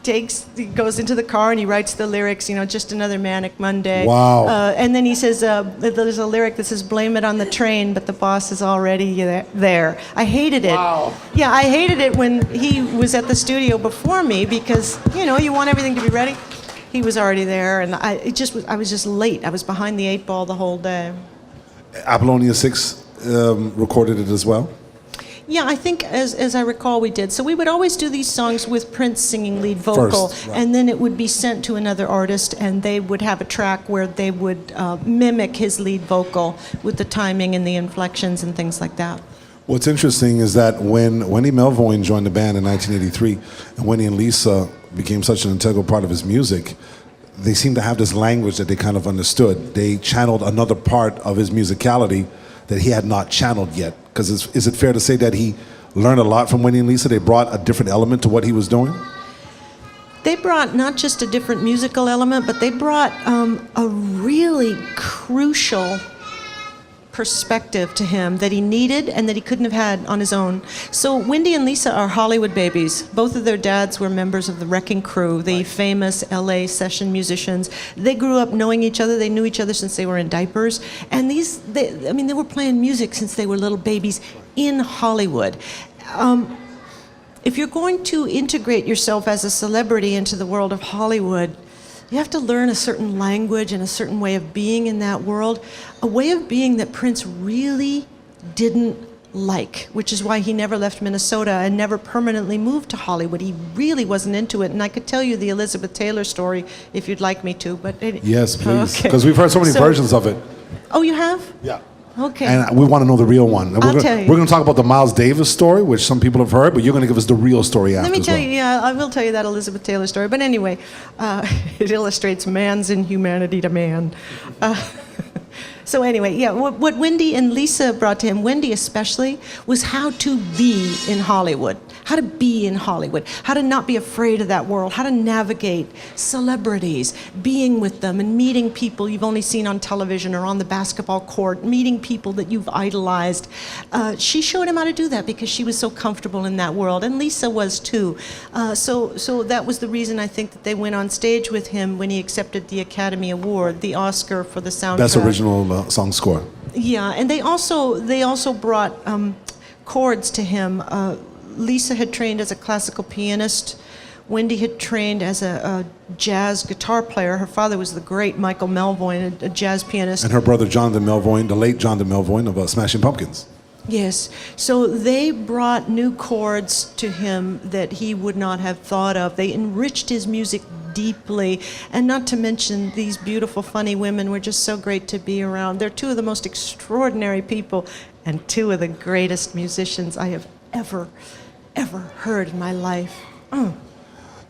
goes into the car and he writes the lyrics, just another manic Monday. Wow. And then he says, there's a lyric that says, blame it on the train, but the boss is already there. I hated it. Wow. Yeah, I hated it when he was at the studio before me because, you want everything to be ready. He was already there, and I was just late. I was behind the 8 ball the whole day. Apollonia 6 recorded it as well? Yeah, I think as I recall we did. So we would always do these songs with Prince singing lead vocal, First, right. And then it would be sent to another artist, and they would have a track where they would mimic his lead vocal with the timing and the inflections and things like that. What's interesting is that when Wendy Melvoin joined the band in 1983, and Wendy and Lisa became such an integral part of his music, they seemed to have this language that they kind of understood. They channeled another part of his musicality that he had not channeled yet. Because is it fair to say that he learned a lot from Wendy and Lisa? They brought a different element to what he was doing? They brought not just a different musical element, but they brought a really crucial perspective to him that he needed and that he couldn't have had on his own. So Wendy and Lisa are Hollywood babies. Both of their dads were members of the Wrecking Crew, the famous LA session musicians. They grew up knowing each other. They knew each other since they were in diapers. And they were playing music since they were little babies in Hollywood. If you're going to integrate yourself as a celebrity into the world of Hollywood, you have to learn a certain language and a certain way of being in that world, a way of being that Prince really didn't like, which is why he never left Minnesota and never permanently moved to Hollywood. He really wasn't into it. And I could tell you the Elizabeth Taylor story if you'd like me to. But Yes, please. Okay. Because we've heard so many versions of it. Oh, you have? Yeah. Okay. And we want to know the real one. I'll tell you. We're going to talk about the Miles Davis story, which some people have heard, but you're going to give us the real story after. Let me as tell well. you, yeah, I will tell you that Elizabeth Taylor story. But anyway, it illustrates man's inhumanity to man. So anyway, yeah, what Wendy and Lisa brought to him, Wendy especially, was how to be in Hollywood. How to be in Hollywood, how to not be afraid of that world, how to navigate celebrities, being with them and meeting people you've only seen on television or on the basketball court, meeting people that you've idolized. She showed him how to do that because she was so comfortable in that world, and Lisa was too. So that was the reason I think that they went on stage with him when he accepted the Academy Award, the Oscar for the soundtrack. Best original song score. Yeah, and they also brought chords to him. Lisa had trained as a classical pianist. Wendy had trained as a jazz guitar player. Her father was the great Michael Melvoin, a jazz pianist. And her brother Jonathan Melvoin, the late Jonathan Melvoin of Smashing Pumpkins. Yes. So they brought new chords to him that he would not have thought of. They enriched his music deeply. And not to mention, these beautiful, funny women were just so great to be around. They're two of the most extraordinary people and two of the greatest musicians I have ever heard in my life.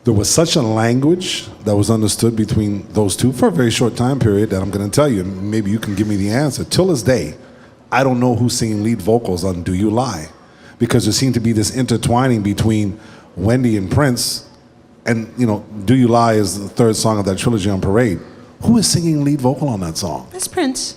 there was such a language that was understood between those two for a very short time period that I'm going to tell you, and maybe you can give me the answer. Till this day, I don't know who's singing lead vocals on Do You Lie, because there seemed to be this intertwining between Wendy and Prince, and Do You Lie is the third song of that trilogy on Parade. Who is singing lead vocal on that song? That's Prince.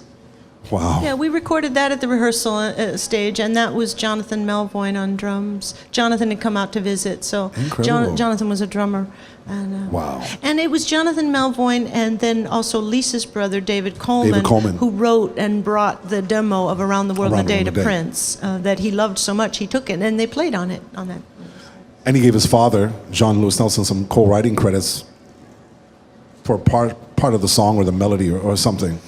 Wow. Yeah, we recorded that at the rehearsal stage, and that was Jonathan Melvoin on drums. Jonathan had come out to visit, so Jonathan was a drummer. And, wow. And it was Jonathan Melvoin and then also Lisa's brother, David Coleman, who wrote and brought the demo of Around the World in a Day to Prince that he loved so much. He took it, and they played on it, on that. And he gave his father, John Lewis Nelson, some co-writing credits for part of the song or the melody or something.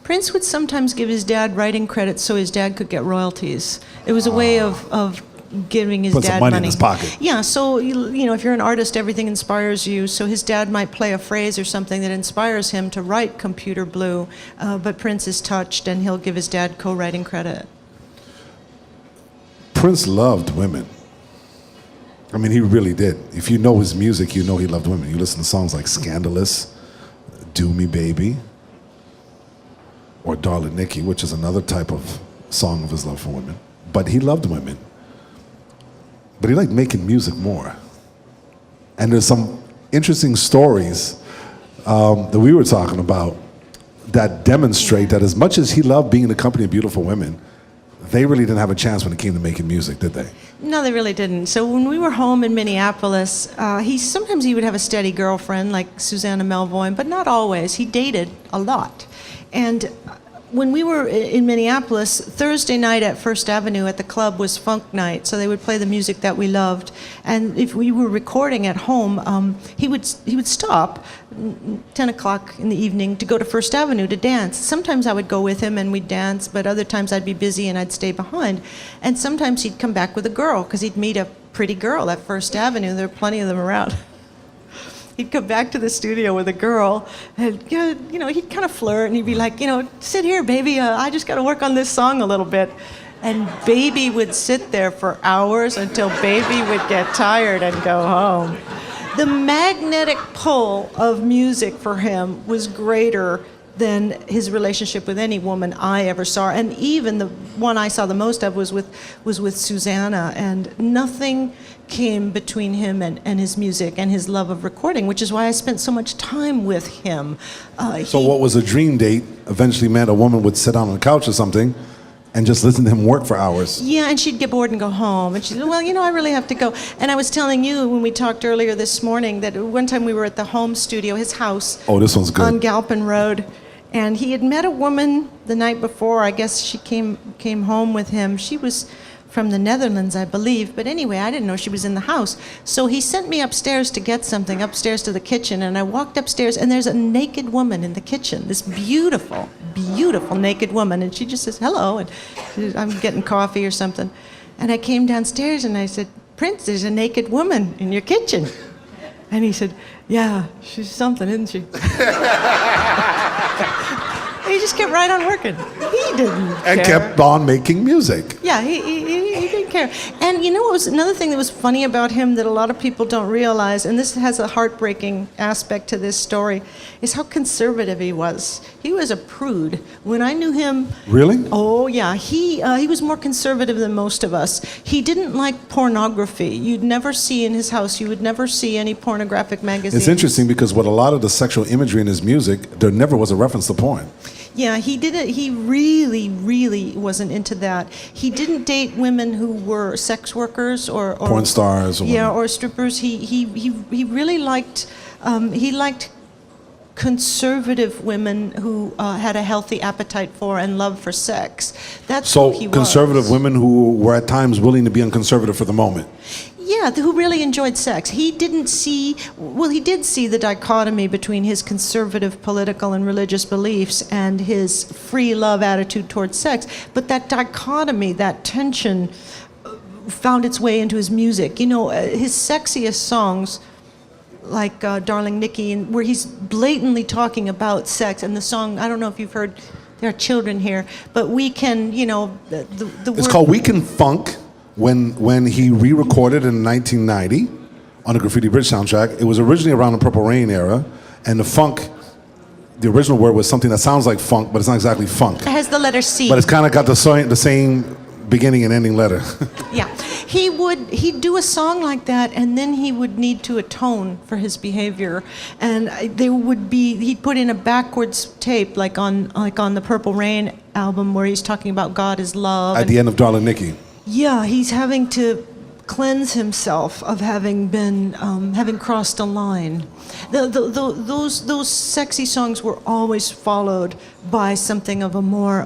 Prince would sometimes give his dad writing credits so his dad could get royalties. It was a way of giving his dad dad some money in his pocket. Yeah, so if you're an artist, everything inspires you. So his dad might play a phrase or something that inspires him to write Computer Blue, but Prince is touched and he'll give his dad co-writing credit. Prince loved women. I mean, he really did. If you know his music, you know he loved women. You listen to songs like Scandalous, Do Me Baby, or Darling Nikki, which is another type of song of his love for women. But he loved women. But he liked making music more. And there's some interesting stories that we were talking about that demonstrate that as much as he loved being in the company of beautiful women, they really didn't have a chance when it came to making music, did they? No, they really didn't. So when we were home in Minneapolis, sometimes he would have a steady girlfriend like Susanna Melvoin, but not always. He dated a lot. And when we were in Minneapolis, Thursday night at First Avenue at the club was funk night, so they would play the music that we loved. And if we were recording at home, he would stop 10 o'clock in the evening to go to First Avenue to dance. Sometimes I would go with him and we'd dance, but other times I'd be busy and I'd stay behind. And sometimes he'd come back with a girl, because he'd meet a pretty girl at First Avenue. There are plenty of them around. He'd come back to the studio with a girl, and he'd kind of flirt, and he'd be like, sit here, baby. I just got to work on this song a little bit. And baby would sit there for hours until baby would get tired and go home. The magnetic pull of music for him was greater than his relationship with any woman I ever saw. And even the one I saw the most of was with Susanna, and nothing came between him and his music and his love of recording, which is why I spent so much time with him. So what was a dream date eventually meant a woman would sit down on a couch or something and just listen to him work for hours. Yeah, and she'd get bored and go home. And she'd say, well, I really have to go. And I was telling you when we talked earlier this morning that one time we were at the home studio, his house. Oh, this one's good. On Galpin Road. And he had met a woman the night before. I guess she came home with him. She was from the Netherlands, I believe. But anyway, I didn't know she was in the house. So he sent me upstairs to get something, upstairs to the kitchen. And I walked upstairs, and there's a naked woman in the kitchen, this beautiful, beautiful naked woman. And she just says, hello, and she says, I'm getting coffee or something. And I came downstairs, and I said, Prince, there's a naked woman in your kitchen. And he said, yeah, she's something, isn't she? He just kept right on working. He didn't care. And kept on making music. Yeah, he didn't care. And what was another thing that was funny about him that a lot of people don't realize, and this has a heartbreaking aspect to this story, is how conservative he was. He was a prude. When I knew him... Really? Oh, yeah. He was more conservative than most of us. He didn't like pornography. You'd never see in his house, you would never see any pornographic magazines. It's interesting because with a lot of the sexual imagery in his music, there never was a reference to porn. Yeah, he didn't. He really, really wasn't into that. He didn't date women who were sex workers or porn stars. Or strippers. He really liked. He liked conservative women who had a healthy appetite for and love for sex. That's who he was. So conservative women who were at times willing to be unconservative for the moment. Yeah, who really enjoyed sex. He did see the dichotomy between his conservative political and religious beliefs and his free love attitude towards sex. But that dichotomy, that tension, found its way into his music. His sexiest songs, like Darling Nikki, where he's blatantly talking about sex, and the song, I don't know if you've heard, there are children here, but we can, It's called We Can Funk. When he re-recorded in 1990 on the Graffiti Bridge soundtrack. It was originally around the Purple Rain era, and the funk, the original word was something that sounds like funk, but it's not exactly funk. It has the letter C. But it's kind of got the same beginning and ending letter. Yeah. He'd do a song like that, and then he would need to atone for his behavior. And he'd put in a backwards tape, like on the Purple Rain album, where he's talking about God is love. At the end of Darling Nikki. Yeah, he's having to cleanse himself of having been having crossed a line. Those sexy songs were always followed by something of a more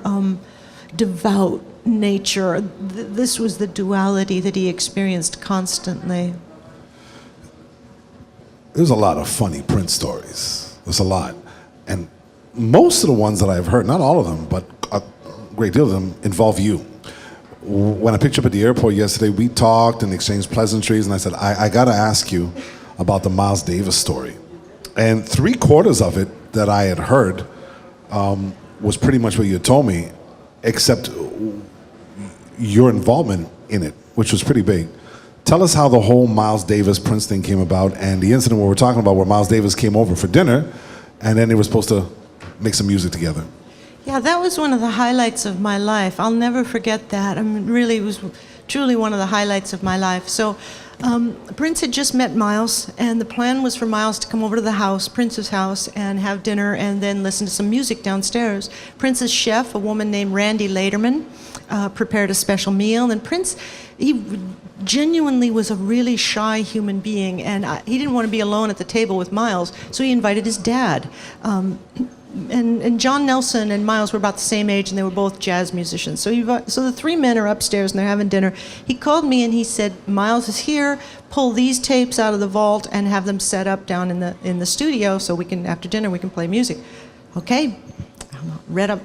devout nature. This was the duality that he experienced constantly. There's a lot of funny Prince stories. There's a lot. And most of the ones that I've heard, not all of them, but a great deal of them, involve you. When I picked you up at the airport yesterday, we talked and exchanged pleasantries, and I said, I got to ask you about the Miles Davis story. And 3/4 of it that I had heard was pretty much what you had told me, except your involvement in it, which was pretty big. Tell us how the whole Miles Davis Prince thing came about, and the incident where we're talking about where Miles Davis came over for dinner, and then they were supposed to make some music together. Yeah, that was one of the highlights of my life. I'll never forget that. I mean, really, it was truly one of the highlights of my life. So Prince had just met Miles, and the plan was for Miles to come over to the house, Prince's house, and have dinner and then listen to some music downstairs. Prince's chef, a woman named Randy Laderman, prepared a special meal, and Prince, he genuinely was a really shy human being, and he didn't want to be alone at the table with Miles, so he invited his dad. And John Nelson and Miles were about the same age, and they were both jazz musicians. So the three men are upstairs, and they're having dinner. He called me, and he said, Miles is here, pull these tapes out of the vault and have them set up down in the studio so we can, after dinner, we can play music. Okay.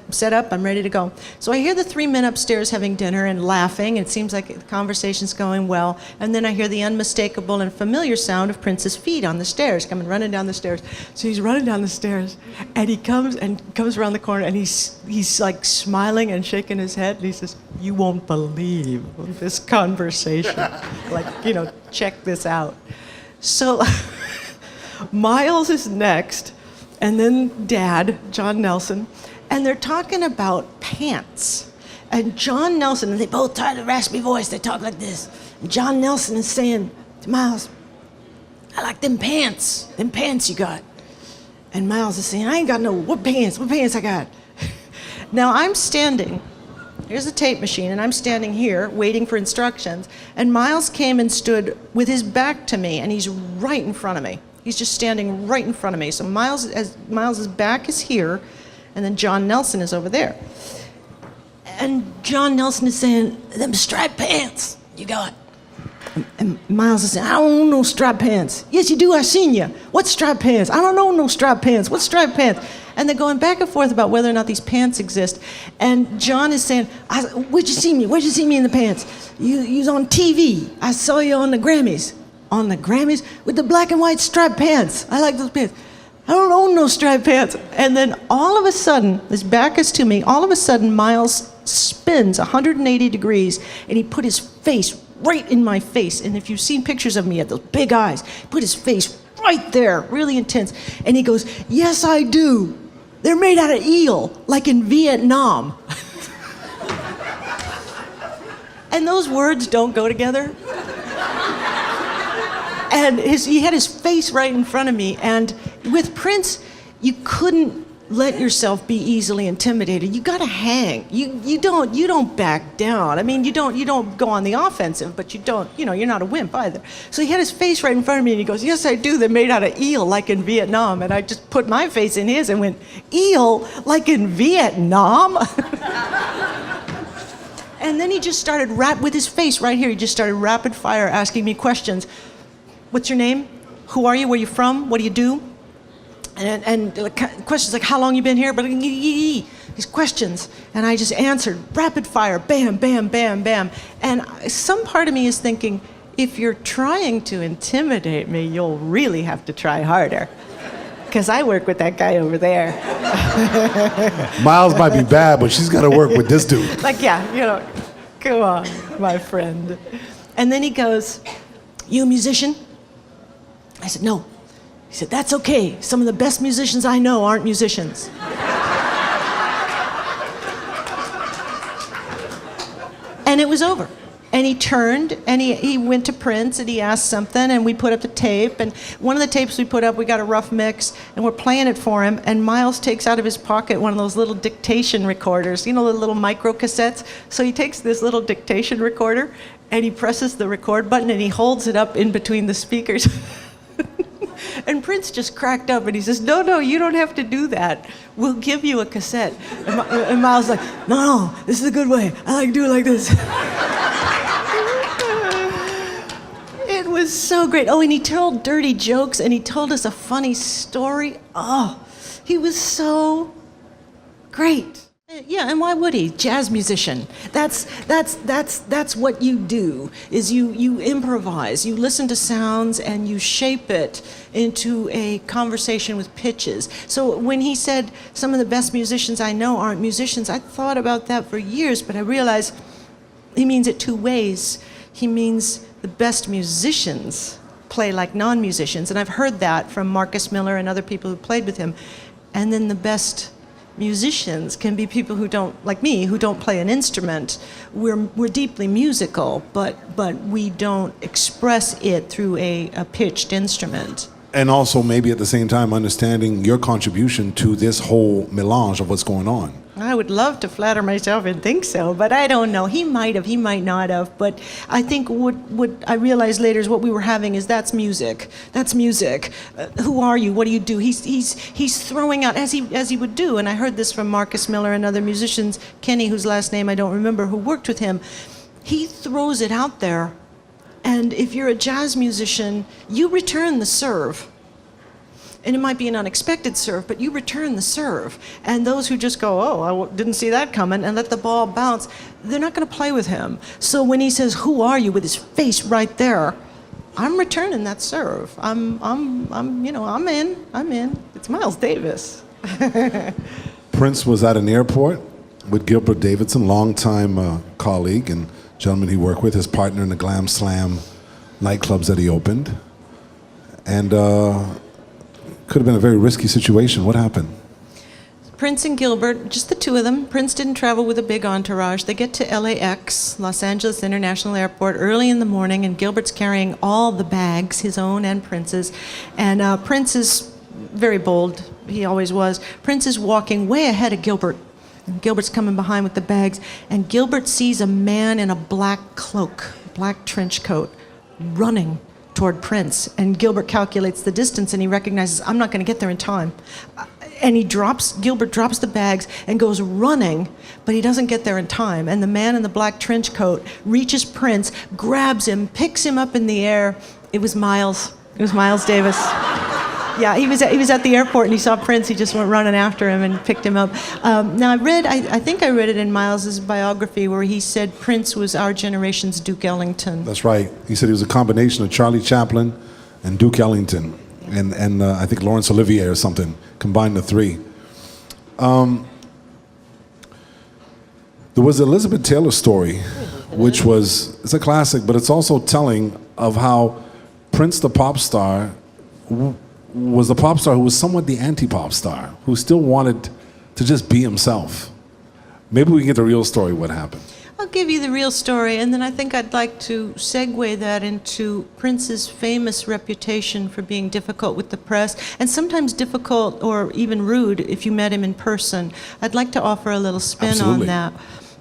Set up, I'm ready to go. So I hear the three men upstairs having dinner and laughing. It seems like the conversation's going well. And then I hear the unmistakable and familiar sound of Prince's feet on the stairs, running down the stairs. So he's running down the stairs, and he comes around the corner, and he's like smiling and shaking his head, and he says, "You won't believe this conversation. Check this out." So Miles is next, and then Dad, John Nelson, and they're talking about pants. And John Nelson, and they both have a raspy voice, they talk like this. And John Nelson is saying to Miles, "I like them pants you got." And Miles is saying, "I ain't got no, what pants I got?" Now I'm standing, here's a tape machine, and I'm standing here waiting for instructions, and Miles came and stood with his back to me, and he's right in front of me. He's just standing right in front of me. So Miles's back is here, and then John Nelson is over there. And John Nelson is saying, "Them striped pants you got." And Miles is saying, "I don't own no striped pants." "Yes, you do, I seen you. What striped pants?" "I don't own no striped pants. What striped pants?" And they're going back and forth about whether or not these pants exist. And John is saying, "Where'd you see me? Where'd you see me in the pants?" You was on TV. I saw you on the Grammys." "On the Grammys? With the black and white striped pants. I like those pants." "I don't own no striped pants." And then all of a sudden, his back is to me, all of a sudden Miles spins 180 degrees, and he put his face right in my face. And if you've seen pictures of me, he had those big eyes, he put his face right there, really intense. And he goes, "Yes, I do. They're made out of eel, like in Vietnam." And those words don't go together. And he had his face right in front of me. And with Prince, you couldn't let yourself be easily intimidated. You got to hang. You don't back down. I mean, you don't go on the offensive, but you don't. You're not a wimp either. So he had his face right in front of me, and he goes, "Yes, I do. They're made out of eel, like in Vietnam." And I just put my face in his and went, "Eel, like in Vietnam?" And then he just started with his face right here. He just started rapid fire asking me questions. "What's your name? Who are you? Where you from? What do you do?" And questions like, "How long you been here?" But these questions, and I just answered rapid fire, bam, bam, bam, bam. And some part of me is thinking, if you're trying to intimidate me, you'll really have to try harder, because I work with that guy over there. Miles might be bad, but she's got to work with this dude. Come on, my friend. And then he goes, "You a musician?" I said, no. He said, that's okay. Some of the best musicians I know aren't musicians. And it was over. And he turned, and he went to Prince, and he asked something, and we put up the tape. And one of the tapes we put up, we got a rough mix, and we're playing it for him. And Miles takes out of his pocket one of those little dictation recorders, you know, the little micro cassettes. So he takes this little dictation recorder, and he presses the record button, and he holds it up in between the speakers. And Prince just cracked up, and he says, no, you don't have to do that. We'll give you a cassette. And Miles was like, no, this is a good way. I like to do it like this. It was so great. Oh, and he told dirty jokes, and he told us a funny story. Oh, he was so great. Yeah, and why would he? Jazz musician. That's what you do, is you improvise. You listen to sounds and you shape it into a conversation with pitches. So when he said some of the best musicians I know aren't musicians, I thought about that for years, but I realized he means it two ways. He means the best musicians play like non-musicians, and I've heard that from Marcus Miller and other people who played with him. And then the best musicians can be people who don't, like me, who don't play an instrument. We're deeply musical, but we don't express it through a pitched instrument. And also maybe at the same time understanding your contribution to this whole melange of what's going on. I would love to flatter myself and think so, but I don't know. He might have, he might not have. But I think what I realized later is what we were having is that's music. That's music. Who are you? What do you do? He's throwing out, as he would do. And I heard this from Marcus Miller and other musicians, Kenny, whose last name I don't remember, who worked with him. He throws it out there. And if you're a jazz musician, you return the serve. And it might be an unexpected serve, but you return the serve. And those who just go, oh, I didn't see that coming, and let the ball bounce, they're not going to play with him. So when he says, who are you, with his face right there, I'm returning that serve. I'm in. It's Miles Davis. Prince was at an airport with Gilbert Davidson, longtime colleague and gentleman he worked with, his partner in the Glam Slam nightclubs that he opened. And could have been a very risky situation. What happened? Prince and Gilbert, just the two of them. Prince didn't travel with a big entourage. They get to LAX, Los Angeles International Airport, early in the morning, and Gilbert's carrying all the bags, his own and Prince's. And Prince is very bold. He always was. Prince is walking way ahead of Gilbert. And Gilbert's coming behind with the bags, and Gilbert sees a man in a black cloak, black trench coat, running toward Prince. And Gilbert calculates the distance, and he recognizes, I'm not going to get there in time. And Gilbert drops the bags and goes running, but he doesn't get there in time. And the man in the black trench coat reaches Prince, grabs him, picks him up in the air. It was Miles. It was Miles Davis. Yeah, he was at the airport, and he saw Prince. He just went running after him and picked him up. Now, I think I read it in Miles's biography where he said Prince was our generation's Duke Ellington. That's right. He said he was a combination of Charlie Chaplin and Duke Ellington, and I think Laurence Olivier or something, combined the three. There was the Elizabeth Taylor story, which it's a classic, but it's also telling of how Prince the pop star was the pop star who was somewhat the anti-pop star, who still wanted to just be himself. Maybe we can get the real story, what happened. I'll give you the real story, and then I think I'd like to segue that into Prince's famous reputation for being difficult with the press, and sometimes difficult or even rude if you met him in person. I'd like to offer a little spin Absolutely. on that.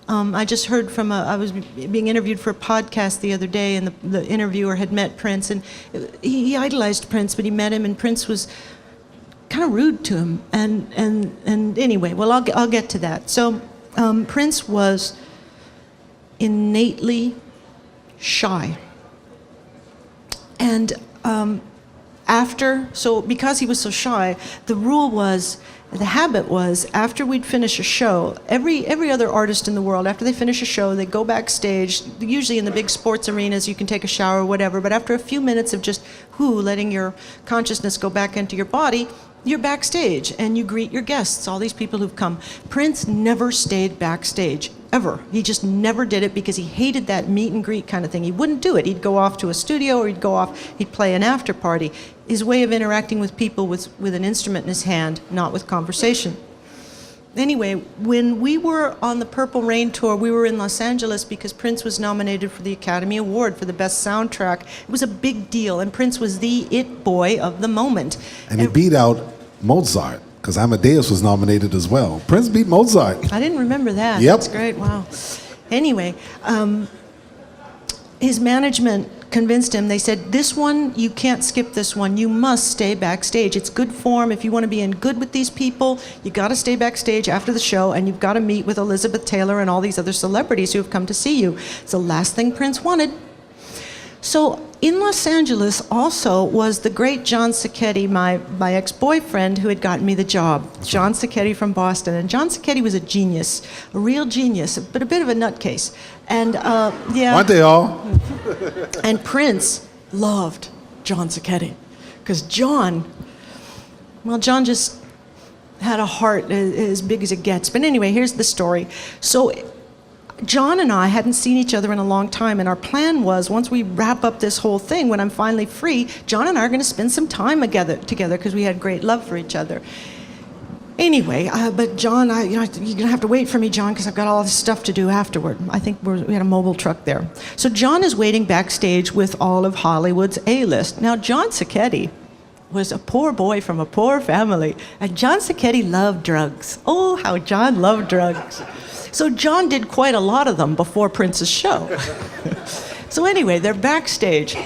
I just heard from I was being interviewed for a podcast the other day, and the interviewer had met Prince, and he idolized Prince, but he met him, and Prince was kind of rude to him. And anyway, well, I'll get to that. So Prince was innately shy, and because he was so shy, the habit was, after we'd finish a show, every other artist in the world, after they finish a show, they go backstage, usually in the big sports arenas, you can take a shower or whatever, but after a few minutes of just letting your consciousness go back into your body, you're backstage and you greet your guests, all these people who've come. Prince never stayed backstage, ever. He just never did it because he hated that meet and greet kind of thing. He wouldn't do it. He'd go off to a studio or he'd play an after party. His way of interacting with people was with an instrument in his hand, not with conversation. Anyway, when we were on the Purple Rain tour, we were in Los Angeles because Prince was nominated for the Academy Award for the Best Soundtrack. It was a big deal, and Prince was the it boy of the moment. And he beat out Mozart, because Amadeus was nominated as well. Prince beat Mozart. I didn't remember that. Yep. That's great, wow. Anyway, his management convinced him. They said, this one, you can't skip this one. You must stay backstage. It's good form. If you want to be in good with these people, you got to stay backstage after the show, and you've got to meet with Elizabeth Taylor and all these other celebrities who have come to see you. It's the last thing Prince wanted. So in Los Angeles also was the great John Sacchetti, my ex-boyfriend, who had gotten me the job. John Sacchetti from Boston. And John Sacchetti was a genius, a real genius, but a bit of a nutcase. And yeah. Aren't they all? And Prince loved John Sacchetti, because John just had a heart as big as it gets. But anyway, here's the story. So John and I hadn't seen each other in a long time, and our plan was, once we wrap up this whole thing, when I'm finally free, John and I are going to spend some time together because we had great love for each other. Anyway, but John, you're going to have to wait for me, John, because I've got all this stuff to do afterward. I think we had a mobile truck there. So John is waiting backstage with all of Hollywood's A-list. Now, John Sacchetti was a poor boy from a poor family, and John Sacchetti loved drugs. Oh, how John loved drugs. So John did quite a lot of them before Prince's show. So anyway, they're backstage,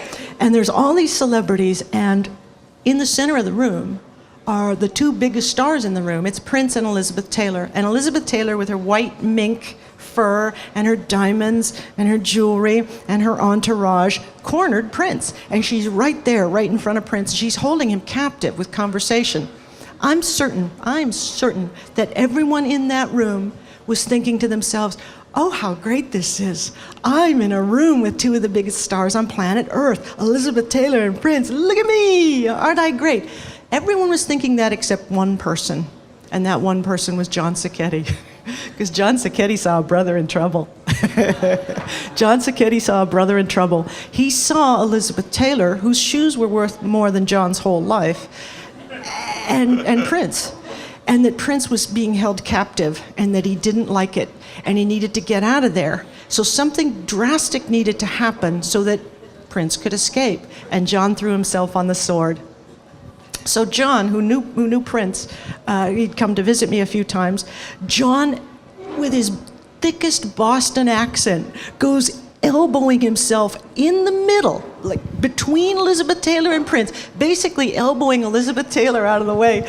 and there's all these celebrities, and in the center of the room are the two biggest stars in the room. It's Prince and Elizabeth Taylor. And Elizabeth Taylor, with her white mink fur and her diamonds and her jewelry and her entourage, cornered Prince. And she's right there, right in front of Prince. She's holding him captive with conversation. I'm certain that everyone in that room was thinking to themselves, oh, how great this is. I'm in a room with two of the biggest stars on planet Earth, Elizabeth Taylor and Prince. Look at me, aren't I great? Everyone was thinking that except one person, and that one person was John Sacchetti, because John Sacchetti saw a brother in trouble. John Sacchetti saw a brother in trouble. He saw Elizabeth Taylor, whose shoes were worth more than John's whole life, and Prince. And that Prince was being held captive, and that he didn't like it, and he needed to get out of there. So something drastic needed to happen so that Prince could escape, and John threw himself on the sword. So John, who knew Prince, he'd come to visit me a few times. John, with his thickest Boston accent, goes elbowing himself in the middle, like between Elizabeth Taylor and Prince, basically elbowing Elizabeth Taylor out of the way.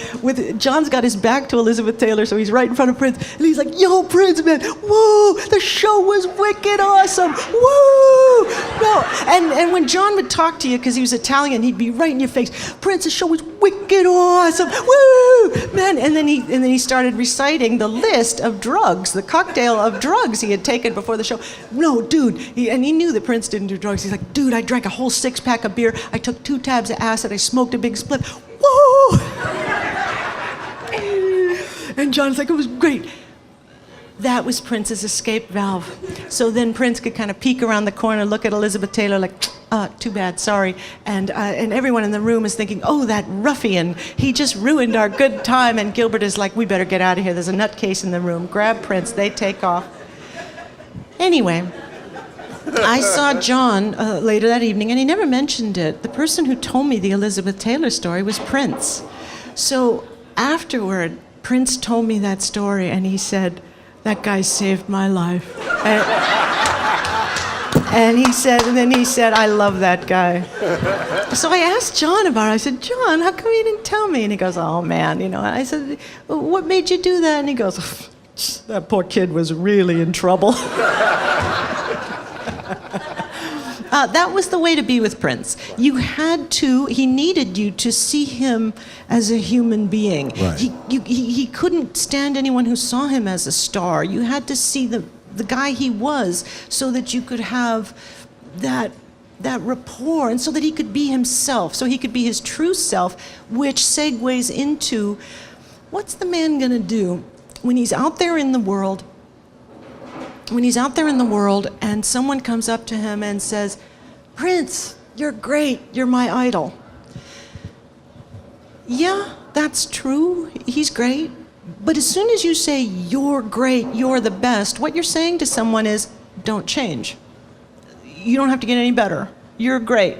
John's got his back to Elizabeth Taylor, so he's right in front of Prince, and he's like, yo, Prince, man, woo, the show was wicked awesome, woo! No, and when John would talk to you, because he was Italian, he'd be right in your face, Prince, the show was wicked awesome, woo! Man, and then he started reciting the list of drugs, the cocktail of drugs he had taken before the show. No, dude, he knew that Prince didn't do drugs. He's like, dude, I drank a whole 6-pack of beer. I took 2 tabs of acid. I smoked a big split. Whoa! And John's like, it was great. That was Prince's escape valve. So then Prince could kind of peek around the corner, look at Elizabeth Taylor like, too bad, sorry. And everyone in the room is thinking, oh, that ruffian, he just ruined our good time. And Gilbert is like, we better get out of here. There's a nutcase in the room. Grab Prince. They take off. Anyway, I saw John later that evening, and he never mentioned it. The person who told me the Elizabeth Taylor story was Prince. So afterward, Prince told me that story, and he said, that guy saved my life. And then he said, I love that guy. So I asked John about it. I said, John, how come you didn't tell me? And he goes, oh, man, And I said, well, what made you do that? And he goes, that poor kid was really in trouble. That was the way to be with Prince. He needed you to see him as a human being. Right. He couldn't stand anyone who saw him as a star. You had to see the guy he was so that you could have that rapport, and so that he could be himself, so he could be his true self, which segues into, what's the man gonna do when he's out there in the world when he's out there in the world and someone comes up to him and says, "Prince, you're great, you're my idol." Yeah, that's true, he's great. But as soon as you say, "You're great, you're the best," what you're saying to someone is, don't change. You don't have to get any better. You're great.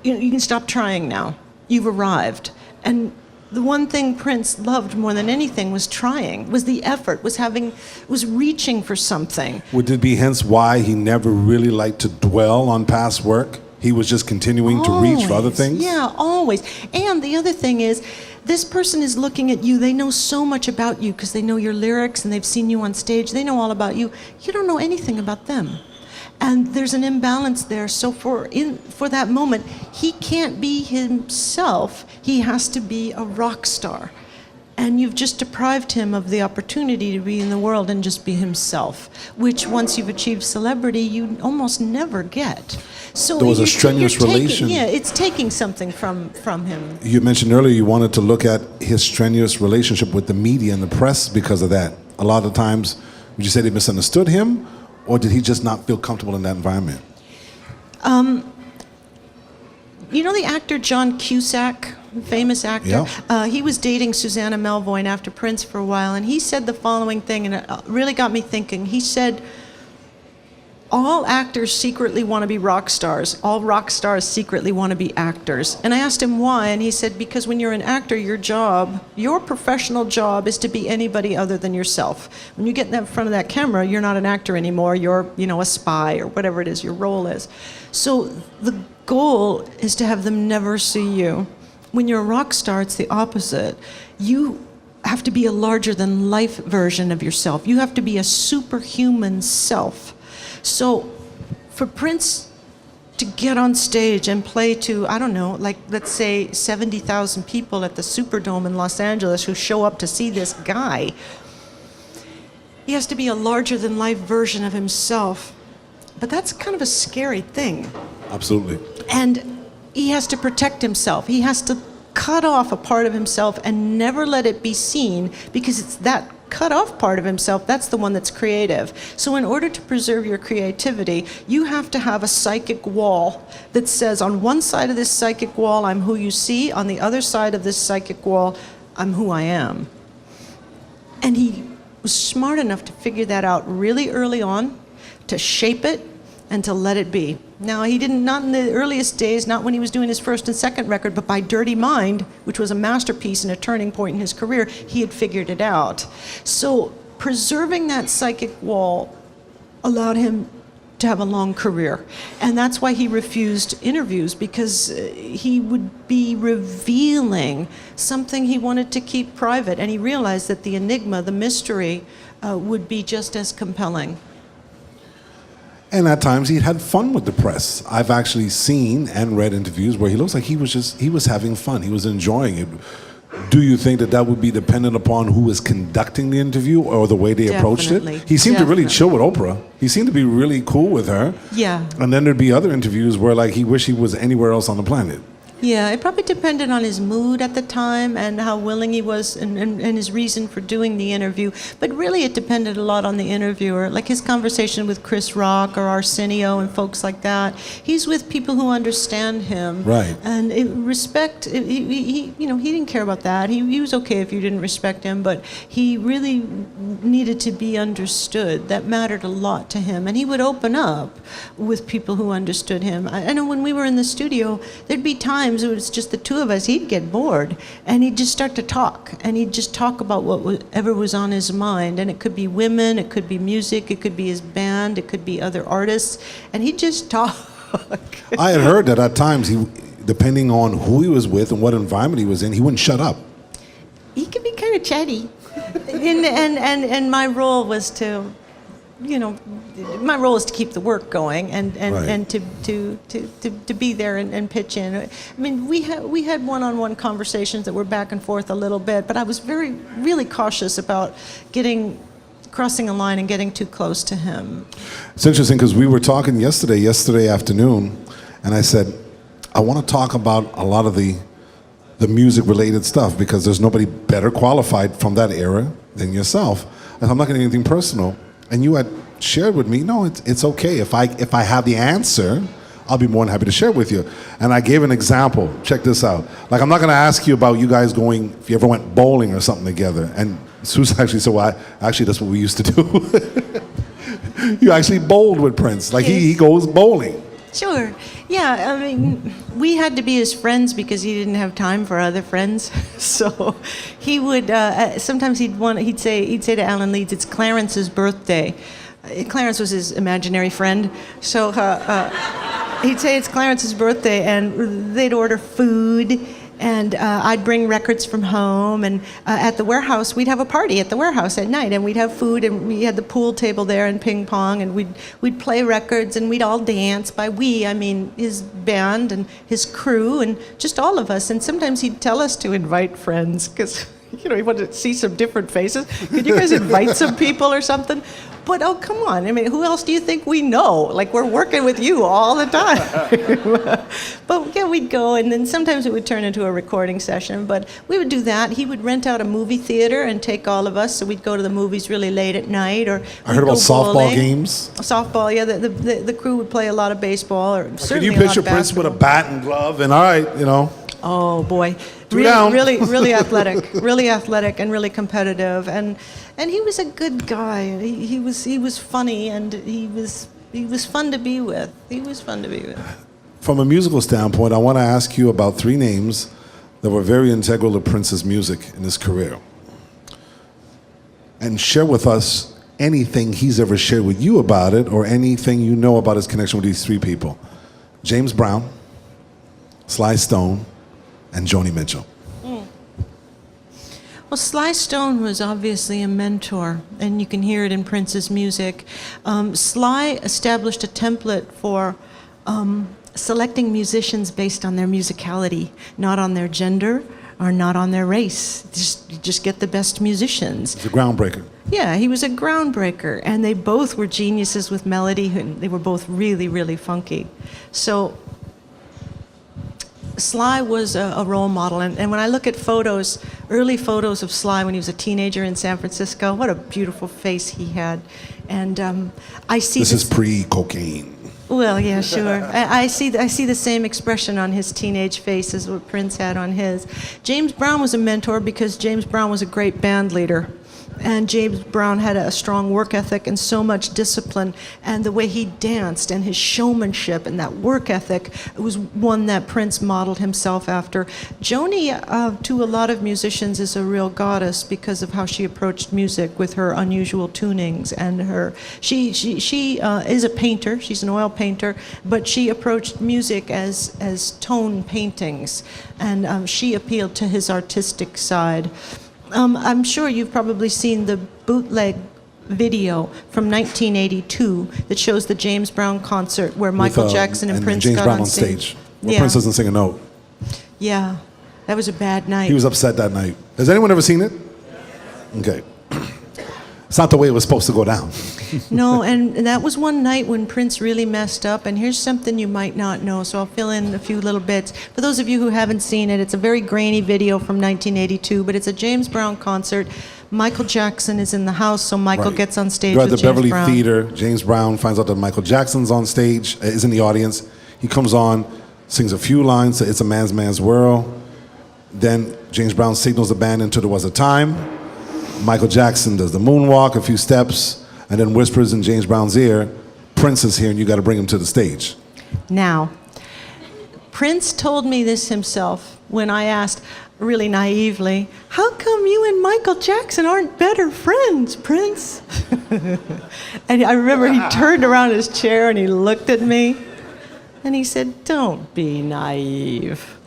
You can stop trying now. You've arrived. And the one thing Prince loved more than anything was trying, was the effort, was reaching for something. Would it be hence why he never really liked to dwell on past work? He was just continuing to reach for other things? Yeah, always. And the other thing is, this person is looking at you. They know so much about you because they know your lyrics and they've seen you on stage. They know all about you. You don't know anything about them. And there's an imbalance there. So for that moment, he can't be himself. He has to be a rock star. And you've just deprived him of the opportunity to be in the world and just be himself, which once you've achieved celebrity, you almost never get. So there was a strenuous relation. Yeah, it's taking something from him. You mentioned earlier you wanted to look at his strenuous relationship with the media and the press because of that. A lot of times, would you say they misunderstood him, or did he just not feel comfortable in that environment? You know the actor John Cusack, famous actor? Yeah. He was dating Susanna Melvoin after Prince for a while, and he said the following thing, and it really got me thinking. He said, all actors secretly want to be rock stars. All rock stars secretly want to be actors. And I asked him why, and he said, because when you're an actor, your professional job is to be anybody other than yourself. When you get in front of that camera, you're not an actor anymore. You're, a spy or whatever it is your role is. So the goal is to have them never see you. When you're a rock star, it's the opposite. You have to be a larger-than-life version of yourself. You have to be a superhuman self. So for Prince to get on stage and play to, I don't know, like let's say 70,000 people at the Superdome in Los Angeles who show up to see this guy, he has to be a larger-than-life version of himself. But that's kind of a scary thing. Absolutely. And he has to protect himself. He has to cut off a part of himself and never let it be seen, because it's that cut off part of himself, that's the one that's creative. So in order to preserve your creativity, you have to have a psychic wall that says, on one side of this psychic wall, I'm who you see. On the other side of this psychic wall, I'm who I am. And he was smart enough to figure that out really early on, to shape it and to let it be. Now, he didn't, not in the earliest days, not when he was doing his first and second record, but by Dirty Mind, which was a masterpiece and a turning point in his career, he had figured it out. So preserving that psychic wall allowed him to have a long career. And that's why he refused interviews, because he would be revealing something he wanted to keep private. And he realized that the enigma, the mystery, would be just as compelling. And at times he had fun with the press. I've actually seen and read interviews where he looks like he was having fun. He was enjoying it. Do you think that would be dependent upon who was conducting the interview or the way they approached it? He seemed to really chill with Oprah. He seemed to be really cool with her. Yeah. And then there'd be other interviews where like he wished he was anywhere else on the planet. Yeah, it probably depended on his mood at the time and how willing he was and his reason for doing the interview. But really it depended a lot on the interviewer. Like his conversation with Chris Rock or Arsenio and folks like that. He's with people who understand him. Right. And he didn't care about that. He was okay if you didn't respect him, but he really needed to be understood. That mattered a lot to him. And he would open up with people who understood him. I know when we were in the studio, there'd be times it was just the two of us, he'd get bored and he'd just start to talk, and he'd just talk about whatever was on his mind, and it could be women, it could be music, it could be his band, it could be other artists, and he'd just talk. I had heard that at times he, depending on who he was with and what environment he was in, he wouldn't shut up. He could be kind of chatty. and my role was to, my role is to keep the work going and Right. to be there and pitch in. I mean, we had one-on-one conversations that were back and forth a little bit, but I was really cautious about crossing a line and getting too close to him. It's interesting because we were talking yesterday afternoon, and I said, I want to talk about a lot of the music-related stuff because there's nobody better qualified from that era than yourself. And I'm not going to do anything personal. And you had share it with me. No, it's okay. If I have the answer, I'll be more than happy to share it with you. And I gave an example. Check this out. Like, I'm not going to ask you about you guys going, if you ever went bowling or something together. And Susan actually said, well, actually, that's what we used to do. You actually bowled with Prince. Like, he goes bowling. Sure. Yeah, I mean, we had to be his friends because he didn't have time for other friends. So he would, sometimes he'd say to Alan Leeds, it's Clarence's birthday. Clarence was his imaginary friend. So he'd say it's Clarence's birthday, and they'd order food, and I'd bring records from home, and at the warehouse, we'd have a party at the warehouse at night, and we'd have food, and we had the pool table there and ping pong, and we'd play records, and we'd all dance. By we, I mean his band and his crew, and just all of us. And sometimes he'd tell us to invite friends, because he wanted to see some different faces. Could you guys invite some people or something? But, oh, come on. I mean, who else do you think we know? Like, we're working with you all the time. But, yeah, we'd go, and then sometimes it would turn into a recording session. But we would do that. He would rent out a movie theater and take all of us, so we'd go to the movies really late at night. Or I heard about softball games. Softball, yeah. The crew would play a lot of baseball, or certainly a lot of basketball. Could you picture Prince with a bat and glove and, all right, you know. Oh, boy. Really athletic and really competitive, and he was a good guy. He was funny, and he was fun to be with. From a musical standpoint, I want to ask you about 3 names that were very integral to Prince's music in his career, and share with us anything he's ever shared with you about it, or anything you know about his connection with these 3 people: James Brown, Sly Stone, and Joni Mitchell. Well, Sly Stone was obviously a mentor, and you can hear it in Prince's music. Sly established a template for selecting musicians based on their musicality, not on their gender or not on their race. Just get the best musicians. He's a groundbreaker. Yeah, he was a groundbreaker, and they both were geniuses with melody, and they were both really, really funky. So Sly was a role model, and when I look at photos, early photos of Sly when he was a teenager in San Francisco, what a beautiful face he had. And I see this is pre-cocaine. Well, yeah, sure. I see the same expression on his teenage face as what Prince had on his. James Brown was a mentor because James Brown was a great band leader. And James Brown had a strong work ethic and so much discipline, and the way he danced and his showmanship and that work ethic was one that Prince modeled himself after. Joni, to a lot of musicians, is a real goddess because of how she approached music with her unusual tunings, and she is a painter. She's an oil painter, but she approached music as tone paintings, and she appealed to his artistic side. I'm sure you've probably seen the bootleg video from 1982 that shows the James Brown concert where Michael Jackson and Prince James got Brown on stage. Where Prince doesn't sing a note. Yeah, that was a bad night. He was upset that night. Has anyone ever seen it? Okay. It's not the way it was supposed to go down. No, and that was one night when Prince really messed up, and here's something you might not know, so I'll fill in a few little bits. For those of you who haven't seen it, it's a very grainy video from 1982, but it's a James Brown concert. Michael Jackson is in the house, so Michael gets on stage with James Brown. You're at the Beverly Theater. James Brown finds out that Michael Jackson's on stage, is in the audience. He comes on, sings a few lines to It's a Man's World. Then James Brown signals the band into There Was a Time. Michael Jackson does the moonwalk, a few steps, and then whispers in James Brown's ear, Prince is here and you got to bring him to the stage. Now, Prince told me this himself when I asked, really naively, how come you and Michael Jackson aren't better friends, Prince? And I remember he turned around in his chair and he looked at me and he said, don't be naive.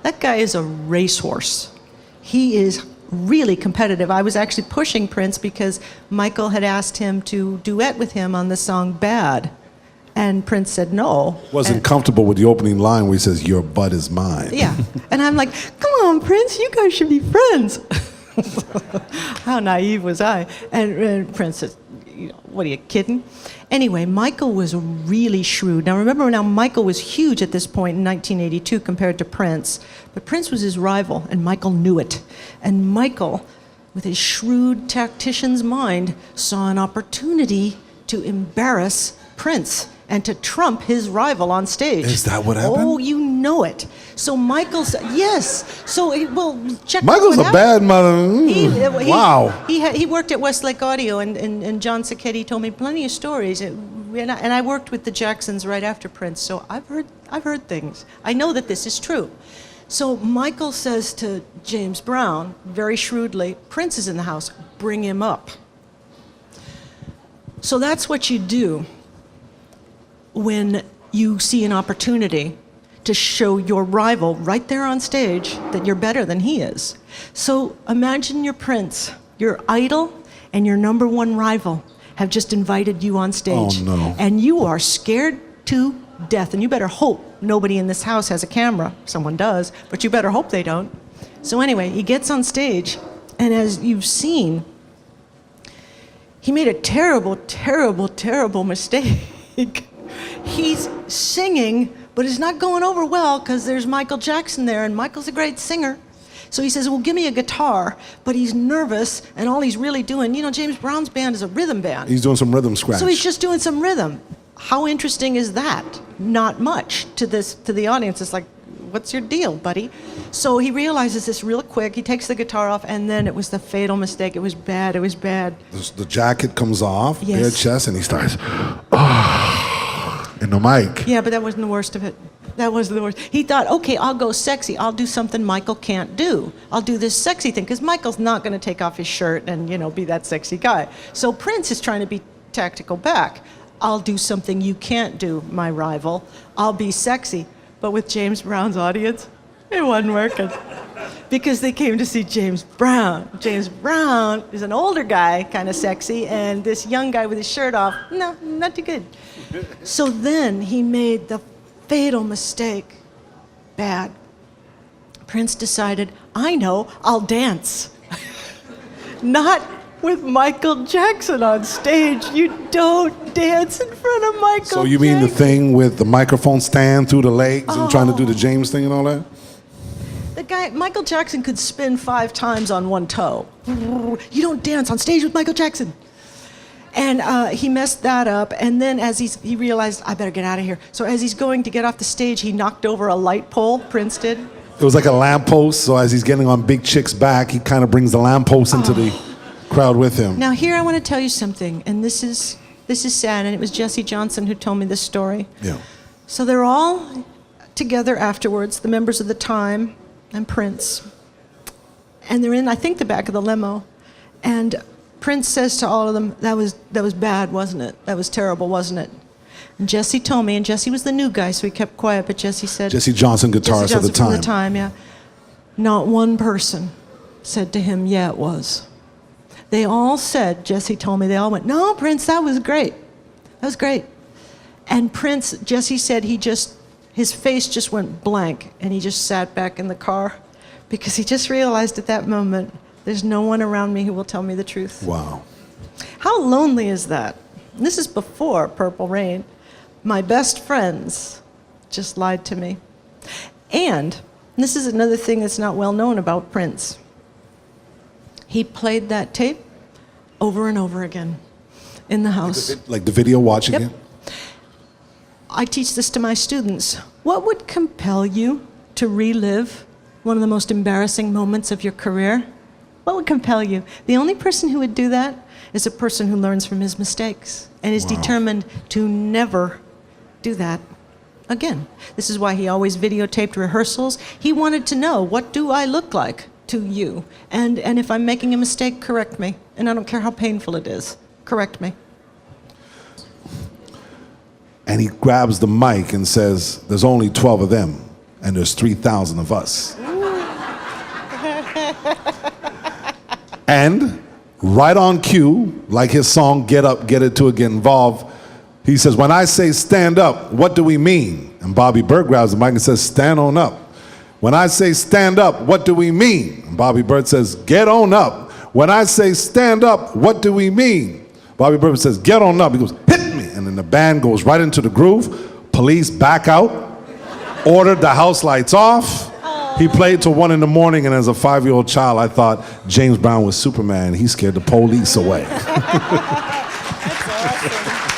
That guy is a racehorse. He is really competitive. I was actually pushing Prince because Michael had asked him to duet with him on the song Bad. And Prince said no. Wasn't comfortable with the opening line where he says, your butt is mine. Yeah. And I'm like, come on, Prince, you guys should be friends. How naive was I? And Prince said, what are you kidding? Anyway, Michael was really shrewd. Now remember, Michael was huge at this point in 1982 compared to Prince, but Prince was his rival, and Michael knew it. And Michael, with his shrewd tactician's mind, saw an opportunity to embarrass Prince and to trump his rival on stage. Is that what happened? Oh, you know it. So Michael's, yes. So, check Michael's out what a bad mother. Wow. He worked at Westlake Audio, and John Sacchetti told me plenty of stories. And I worked with the Jacksons right after Prince, so I've heard things. I know that this is true. So Michael says to James Brown, very shrewdly, Prince is in the house, bring him up. So that's what you do when you see an opportunity to show your rival right there on stage that you're better than he is. So imagine your Prince, your idol, and your number one rival have just invited you on stage. Oh, no. And you are scared to death, and you better hope nobody in this house has a camera. Someone does, but you better hope they don't. So anyway, he gets on stage, and as you've seen, he made a terrible, terrible, terrible mistake. He's singing, but it's not going over well because there's Michael Jackson there, and Michael's a great singer. So he says, well, give me a guitar, but he's nervous, and all he's really doing, James Brown's band is a rhythm band. He's doing some rhythm scratch. So he's just doing some rhythm. How interesting is that? Not much to the audience. It's like, what's your deal, buddy? So he realizes this real quick. He takes the guitar off, and then it was the fatal mistake. It was bad. It was bad. The jacket comes off, Yes. bare chest, and he starts, in the mic. Yeah, but that wasn't the worst of it. That wasn't the worst. He thought, okay, I'll go sexy. I'll do something Michael can't do. I'll do this sexy thing, because Michael's not going to take off his shirt and, be that sexy guy. So Prince is trying to be tactical back. I'll do something you can't do, my rival. I'll be sexy. But with James Brown's audience, it wasn't working. Because they came to see James Brown. James Brown is an older guy, kind of sexy, and this young guy with his shirt off, no, not too good. So then he made the fatal mistake. Bad. Prince decided, I know, I'll dance. Not with Michael Jackson on stage. You don't dance in front of Michael Jackson. So you mean the thing with the microphone stand through the legs and trying to do the James thing and all that? The guy, Michael Jackson, could spin 5 times on one toe. You don't dance on stage with Michael Jackson. And he messed that up, and then as he realized, I better get out of here. So as he's going to get off the stage, he knocked over a light pole, Prince did. It was like a lamppost, so as he's getting on Big Chick's back, he kind of brings the lamppost into the crowd with him. Now here I want to tell you something, and this is sad, and it was Jesse Johnson who told me this story. Yeah. So they're all together afterwards, the members of the Time and Prince. And they're in, I think, the back of the limo. And Prince says to all of them, that was bad, wasn't it? That was terrible, wasn't it? And Jesse told me, and Jesse was the new guy, so he kept quiet, but Jesse said... Jesse Johnson, guitarist Jesse of the Johnson from Time. the Time, yeah. Not one person said to him, yeah, it was. They all said, Jesse told me, they all went, no, Prince, that was great. That was great. And Prince, Jesse said his face just went blank, and he just sat back in the car because he just realized at that moment, there's no one around me who will tell me the truth. Wow. How lonely is that? And this is before Purple Rain. My best friends just lied to me. And this is another thing that's not well known about Prince. He played that tape over and over again in the house. Like the video watching Yep. it? I teach this to my students. What would compel you to relive one of the most embarrassing moments of your career? What would compel you? The only person who would do that is a person who learns from his mistakes and is determined to never do that again. This is why he always videotaped rehearsals. He wanted to know, what do I look like to you? And if I'm making a mistake, correct me. And I don't care how painful it is. Correct me. And he grabs the mic and says, there's only 12 of them, and there's 3,000 of us. And right on cue, like his song, Get Up, Get It To It, Get Involved, he says, when I say stand up, what do we mean? And Bobby Bird grabs the mic and says, stand on up. When I say stand up, what do we mean? And Bobby Bird says, get on up. When I say stand up, what do we mean? Bobby Bird says, get on up. He goes, hit me. And then the band goes right into the groove. Police back out, ordered the house lights off. He played till 1 in the morning, and as a 5-year-old child, I thought James Brown was Superman. He scared the police away. That's awesome.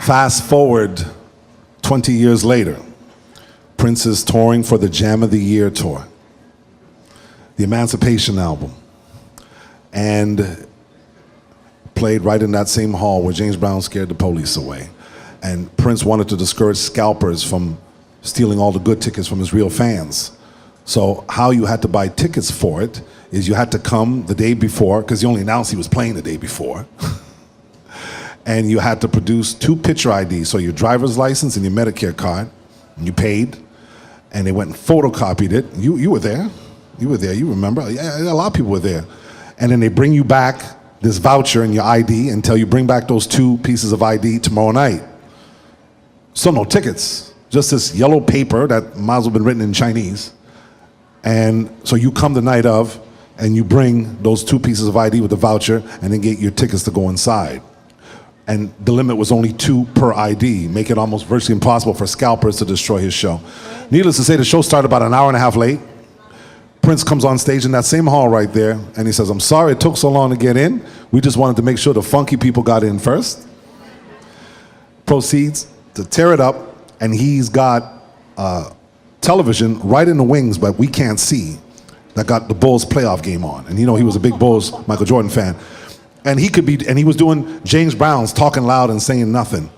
Fast forward 20 years later, Prince is touring for the Jam of the Year tour, the Emancipation album, and played right in that same hall where James Brown scared the police away. And Prince wanted to discourage scalpers from stealing all the good tickets from his real fans. So how you had to buy tickets for it is you had to come the day before, because he only announced he was playing the day before. And you had to produce 2 picture IDs, so your driver's license and your Medicare card, and you paid, and they went and photocopied it. You were there. You were there, you remember. Yeah, a lot of people were there. And then they bring you back this voucher and your ID until you bring back those 2 pieces of ID tomorrow night. So no tickets, just this yellow paper that might as well have been written in Chinese. And so you come the night of, and you bring those 2 pieces of ID with the voucher, and then get your tickets to go inside. And the limit was only 2 per ID, make it almost virtually impossible for scalpers to destroy his show. Needless to say, the show started about an hour and a half late. Prince comes on stage in that same hall right there, and he says, "I'm sorry it took so long to get in. We just wanted to make sure the funky people got in first." Proceeds to tear it up, and he's got television right in the wings, but we can't see, that got the Bulls playoff game on. And you know he was a big Bulls Michael Jordan fan. And he was doing James Brown's talking loud and saying nothing.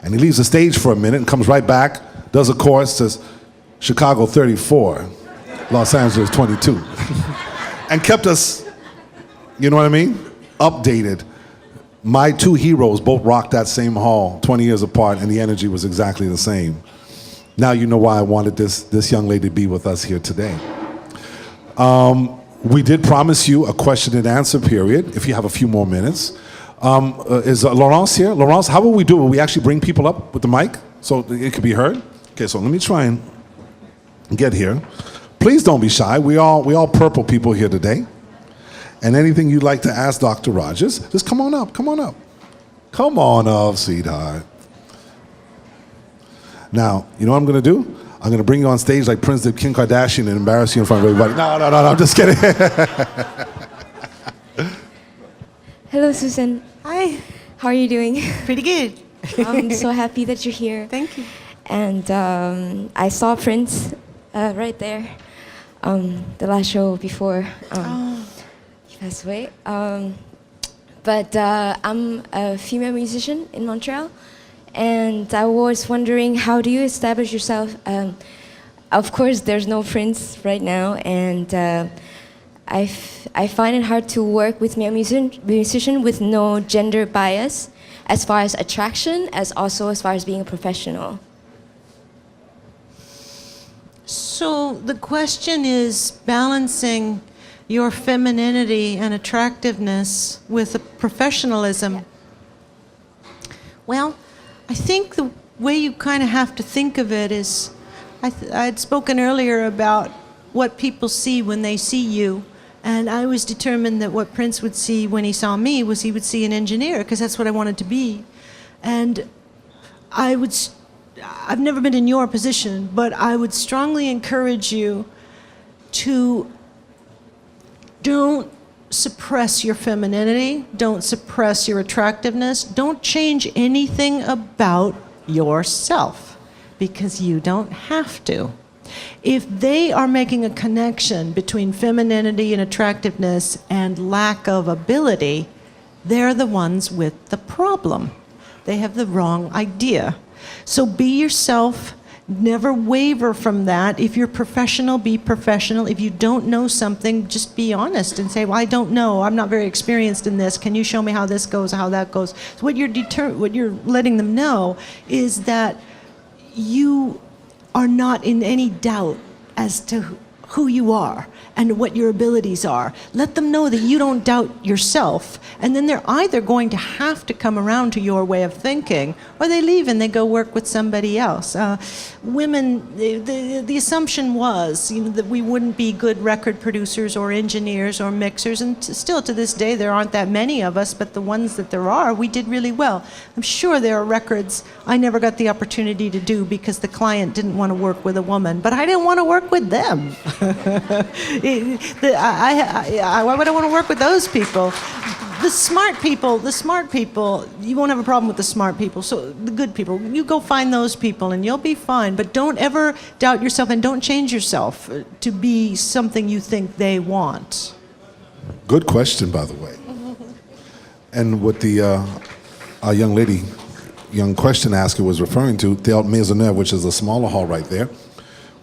And he leaves the stage for a minute and comes right back, does a chorus, says, "Chicago 34, Los Angeles 22." And kept us, you know what I mean, updated. My 2 heroes both rocked that same hall 20 years apart, and the energy was exactly the same. Now you know why I wanted this young lady to be with us here today. We did promise you a question and answer period, if you have a few more minutes. Is Laurence here? Laurence, how will we do it? Will we actually bring people up with the mic so it could be heard? Okay, so let me try and get here. Please don't be shy. We all purple people here today. And anything you'd like to ask Dr. Rogers, just come on up, come on up. Come on up, sweetheart. Now, you know what I'm going to do? I'm going to bring you on stage like Prince did Kim Kardashian and embarrass you in front of everybody. No, I'm just kidding. Hello, Susan. Hi, How are you doing? pretty good. I'm so happy that you're here. Thank you. And I saw Prince right there, the last show before he passed away. But I'm a female musician in Montreal, and I was wondering, how do you establish yourself? Of course, there's no Prince right now, and I find it hard to work with male musician with no gender bias, as far as attraction, as also as far as being a professional. So the question is balancing your femininity and attractiveness with a professionalism. Yeah. Well, I think the way you kind of have to think of it is, I'd spoken earlier about what people see when they see you, and I was determined that what Prince would see when he saw me was he would see an engineer, because that's what I wanted to be. And I've never been in your position, but I would strongly encourage you to don't suppress your femininity, don't suppress your attractiveness, don't change anything about yourself, because you don't have to. If they are making a connection between femininity and attractiveness and lack of ability, they're the ones with the problem. They have the wrong idea. So be yourself. Never waver from that. If you're professional, be professional. If you don't know something, just be honest and say, well, I don't know. I'm not very experienced in this. Can you show me how this goes, how that goes? So what you're letting them know is that you are not in any doubt as to who you are and what your abilities are. Let them know that you don't doubt yourself, and then they're either going to have to come around to your way of thinking, or they leave and they go work with somebody else. Women, the assumption was, that we wouldn't be good record producers or engineers or mixers, and still to this day there aren't that many of us, but the ones that there are, we did really well. I'm sure there are records I never got the opportunity to do because the client didn't want to work with a woman, but I didn't want to work with them. Why would I want to work with those people? the smart people, you won't have a problem with the smart people. So the good people, you go find those people and you'll be fine. But don't ever doubt yourself and don't change yourself to be something you think they want. Good question, by the way. And what the young question asker was referring to, Théâtre Maisonneuve, which is a smaller hall right there,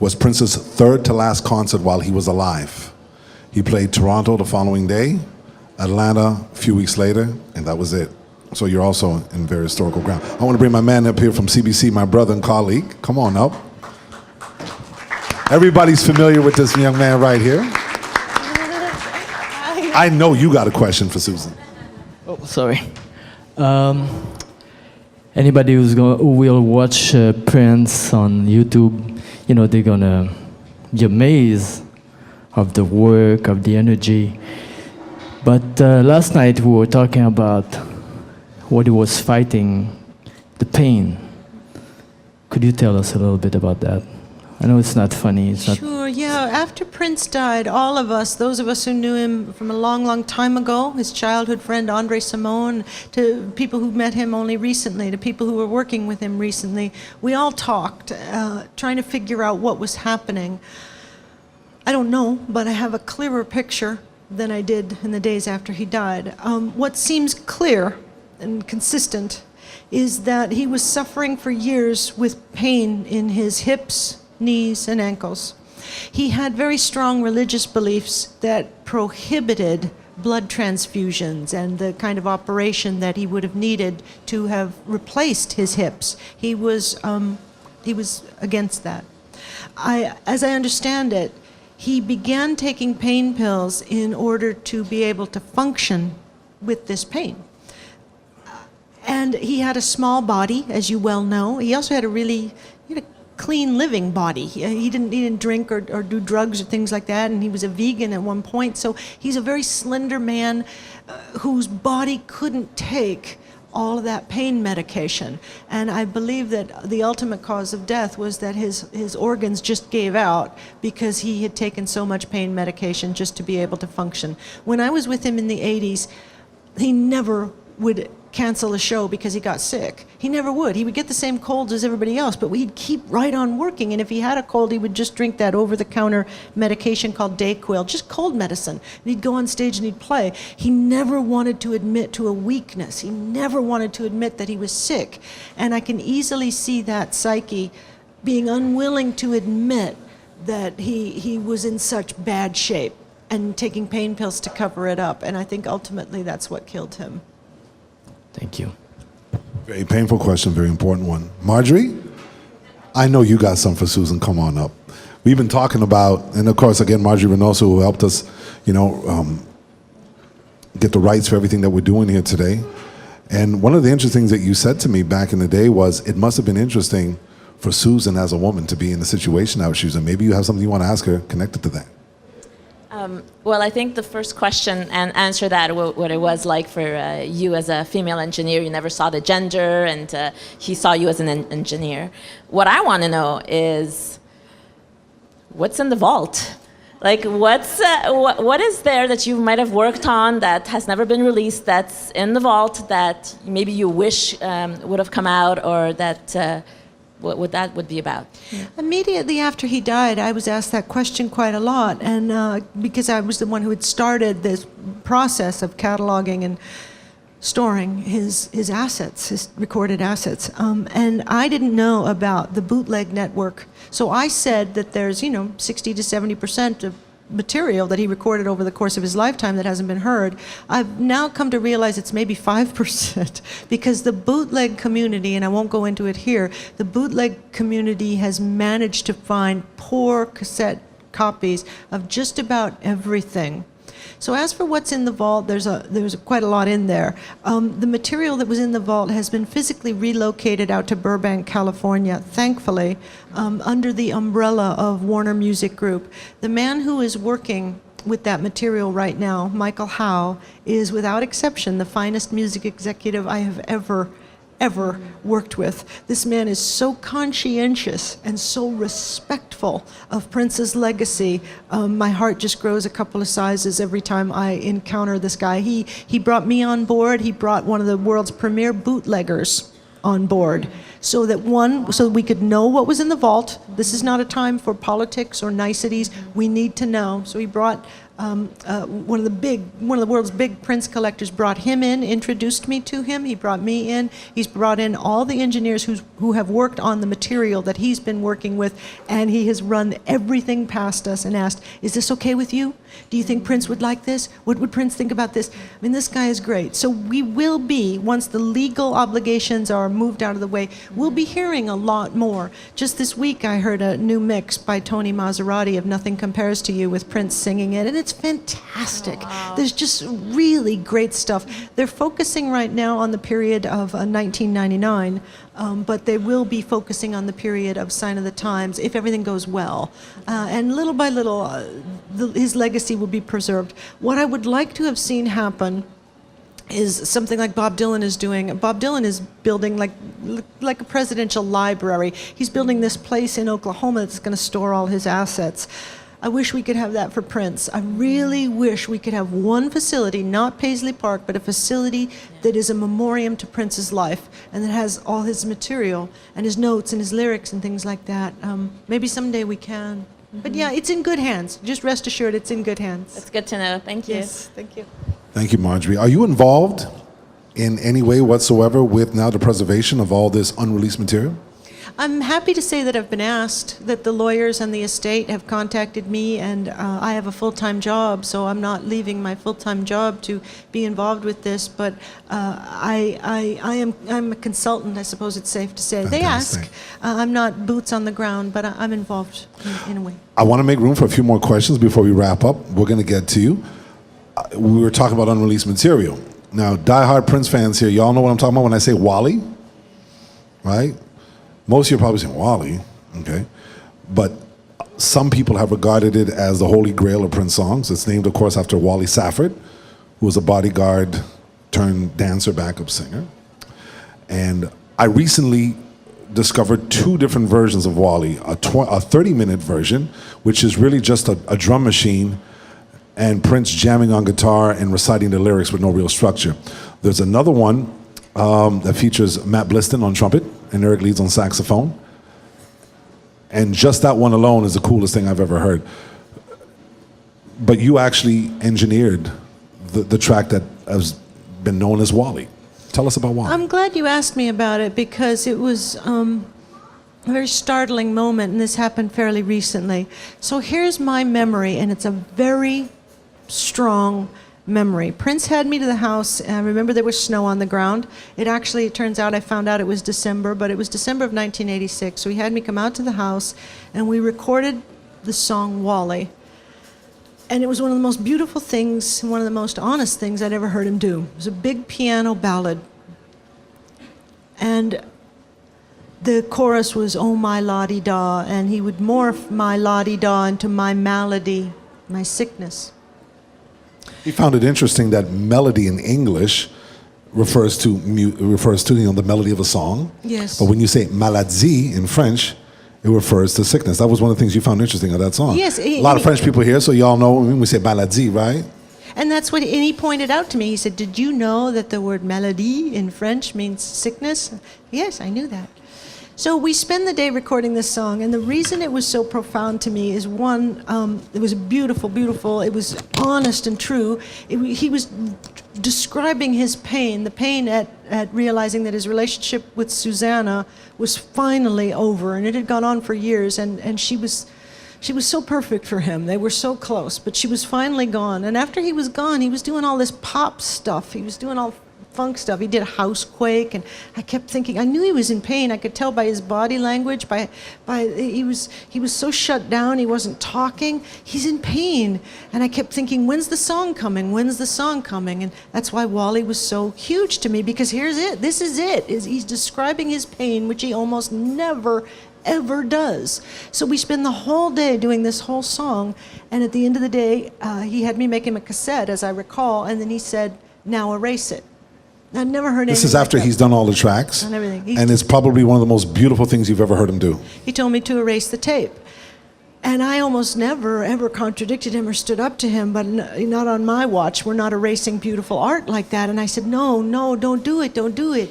was Prince's third to last concert while he was alive. He played Toronto the following day, Atlanta a few weeks later, and that was it. So you're also in very historical ground. I want to bring my man up here from CBC, my brother and colleague. Come on up. Everybody's familiar with this young man right here. I know you got a question for Susan. Oh, sorry. Anybody who will watch Prince on YouTube, they're gonna be amazed of the work, of the energy. But last night we were talking about what he was fighting, the pain. Could you tell us a little bit about that? I know it's not funny. It's not. Sure, yeah. After Prince died, all of us, those of us who knew him from a long, long time ago, his childhood friend Andre Simone, to people who met him only recently, to people who were working with him recently, we all talked, trying to figure out what was happening. I don't know, but I have a clearer picture than I did in the days after he died. What seems clear and consistent is that he was suffering for years with pain in his hips, knees, and ankles. He had very strong religious beliefs that prohibited blood transfusions and the kind of operation that he would have needed to have replaced his hips. He was against that. As I understand it, he began taking pain pills in order to be able to function with this pain. And he had a small body, as you well know. He also had a clean living body. He didn't drink or do drugs or things like that, and he was a vegan at one point. So he's a very slender man whose body couldn't take all of that pain medication. And I believe that the ultimate cause of death was that his organs just gave out because he had taken so much pain medication just to be able to function. When I was with him in the 80s, he never would cancel a show because he got sick. He never would. He would get the same colds as everybody else, but he'd keep right on working. And if he had a cold, he would just drink that over-the-counter medication called Dayquil, just cold medicine. And he'd go on stage and he'd play. He never wanted to admit to a weakness. He never wanted to admit that he was sick. And I can easily see that psyche being unwilling to admit that he was in such bad shape and taking pain pills to cover it up. And I think ultimately that's what killed him. Thank you. Very painful question, very important one. Marjorie, I know you got some for Susan. Come on up. We've been talking about, and of course, again, Marjorie Reynoso, who helped us, get the rights for everything that we're doing here today. And one of the interesting things that you said to me back in the day was it must have been interesting for Susan as a woman to be in the situation that she was in. Maybe you have something you want to ask her connected to that. Well, I think the first question and answer that what it was like for you as a female engineer. You never saw the gender, and he saw you as an engineer. What I want to know is what's in the vault? Like, what is there that you might have worked on that has never been released, that's in the vault that maybe you wish would have come out, or that what that would be about? Yeah. Immediately after he died, I was asked that question quite a lot, and because I was the one who had started this process of cataloging and storing his assets, his recorded assets, and I didn't know about the bootleg network. So I said that there's 60 to 70% of material that he recorded over the course of his lifetime that hasn't been heard. I've now come to realize it's maybe 5% because the bootleg community, and I won't go into it here, the bootleg community has managed to find poor cassette copies of just about everything. So as for what's in the vault, there's quite a lot in there. The material that was in the vault has been physically relocated out to Burbank, California, thankfully, under the umbrella of Warner Music Group. The man who is working with that material right now, Michael Howe, is without exception the finest music executive I have ever ever worked with. This man is so conscientious and so respectful of Prince's legacy. My heart just grows a couple of sizes every time I encounter this guy. He brought me on board. He brought one of the world's premier bootleggers on board so that we could know what was in the vault. This is not a time for politics or niceties. We need to know. So he brought one of the world's big Prince collectors brought him in, introduced me to him. He brought me in. He's brought in all the engineers who have worked on the material that he's been working with, and he has run everything past us and asked, "Is this okay with you? Do you think Prince would like this? What would Prince think about this?" I mean, this guy is great. So we will be, once the legal obligations are moved out of the way, we'll be hearing a lot more. Just this week, I heard a new mix by Tony Maserati of "Nothing Compares to You" with Prince singing it, and it's fantastic. Oh, wow. There's just really great stuff. They're focusing right now on the period of 1999, but they will be focusing on the period of Sign of the Times if everything goes well. And little by little, his legacy will be preserved. What I would like to have seen happen is something like Bob Dylan is doing. Bob Dylan is building like a presidential library. He's building this place in Oklahoma that's going to store all his assets. I wish we could have that for Prince. I really wish we could have one facility, not Paisley Park, but a facility that is a memoriam to Prince's life and that has all his material and his notes and his lyrics and things like that. Maybe someday we can. Mm-hmm. But yeah, it's in good hands. Just rest assured it's in good hands. That's good to know. Thank you. Yes, thank you. Thank you, Marjorie. Are you involved in any way whatsoever with now the preservation of all this unreleased material? I'm happy to say that I've been asked, that the lawyers and the estate have contacted me, and I have a full-time job, so I'm not leaving my full-time job to be involved with this, but I'm a consultant, I suppose it's safe to say. Fantastic. They ask. I'm not boots on the ground, but I'm involved in a way. I want to make room for a few more questions before we wrap up. We're going to get to you. We were talking about unreleased material. Now, diehard Prince fans here, y'all know what I'm talking about when I say Wally, right? Most of you are probably saying, Wally, okay. But some people have regarded it as the holy grail of Prince songs. It's named, of course, after Wally Safford, who was a bodyguard turned dancer, backup singer. And I recently discovered two different versions of Wally, a 30-minute version, which is really just a drum machine and Prince jamming on guitar and reciting the lyrics with no real structure. There's another one that features Matt Bliston on trumpet and Eric Leeds on saxophone. And just that one alone is the coolest thing I've ever heard. But you actually engineered the track that has been known as Wally. Tell us about Wally. I'm glad you asked me about it because it was a very startling moment, and this happened fairly recently. So here's my memory, and it's a very strong memory. Prince had me to the house, and I remember there was snow on the ground. It turns out I found out it was December, but it was December of 1986. So he had me come out to the house, and we recorded the song Wally. And it was one of the most beautiful things, one of the most honest things I'd ever heard him do. It was a big piano ballad. And the chorus was, "Oh, my la-di-da," and he would morph my la-di-da into my malady, my sickness. He found it interesting that melody in English refers to the melody of a song. Yes. But when you say maladie in French, it refers to sickness. That was one of the things you found interesting of that song. Yes. A lot of French people here, so y'all know when we say maladie, right? And that's what he pointed out to me. He said, "Did you know that the word maladie in French means sickness?" Yes, I knew that. So we spend the day recording this song, and the reason it was so profound to me is, one, it was beautiful, beautiful. It was honest and true. He was describing his pain, the pain at realizing that his relationship with Susanna was finally over, and it had gone on for years, and she was so perfect for him. They were so close, but she was finally gone. And after he was gone, he was doing all this pop stuff. He was doing all funk stuff. He did a Housequake, and I kept thinking, I knew he was in pain. I could tell by his body language, he was so shut down, he wasn't talking. He's in pain. And I kept thinking, when's the song coming? When's the song coming? And that's why Wally was so huge to me, because here's it. This is it. He's describing his pain, which he almost never ever does. So we spend the whole day doing this whole song, and at the end of the day, he had me make him a cassette, as I recall, and then he said, "Now erase it." I'd never heard anything. This is after like that. he's done all the tracks. And everything. And it's probably one of the most beautiful things you've ever heard him do. He told me to erase the tape. And I almost never, ever contradicted him or stood up to him, but not on my watch. We're not erasing beautiful art like that. And I said, no, don't do it, don't do it.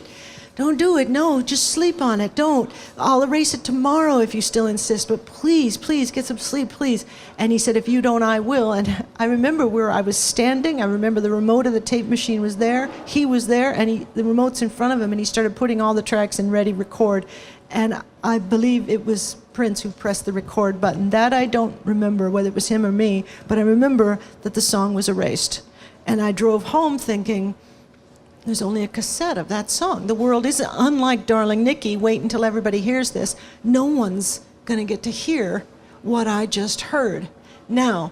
Don't do it, no, just sleep on it, don't. I'll erase it tomorrow if you still insist, but please, get some sleep, please. And he said, if you don't, I will. And I remember where I was standing. I remember the remote of the tape machine was there. He was there, and the remote's in front of him, and he started putting all the tracks in ready record. And I believe it was Prince who pressed the record button. That I don't remember whether it was him or me, but I remember that the song was erased. And I drove home thinking, there's only a cassette of that song. The world is unlike Darling Nikki. Wait until everybody hears this. No one's going to get to hear what I just heard. Now,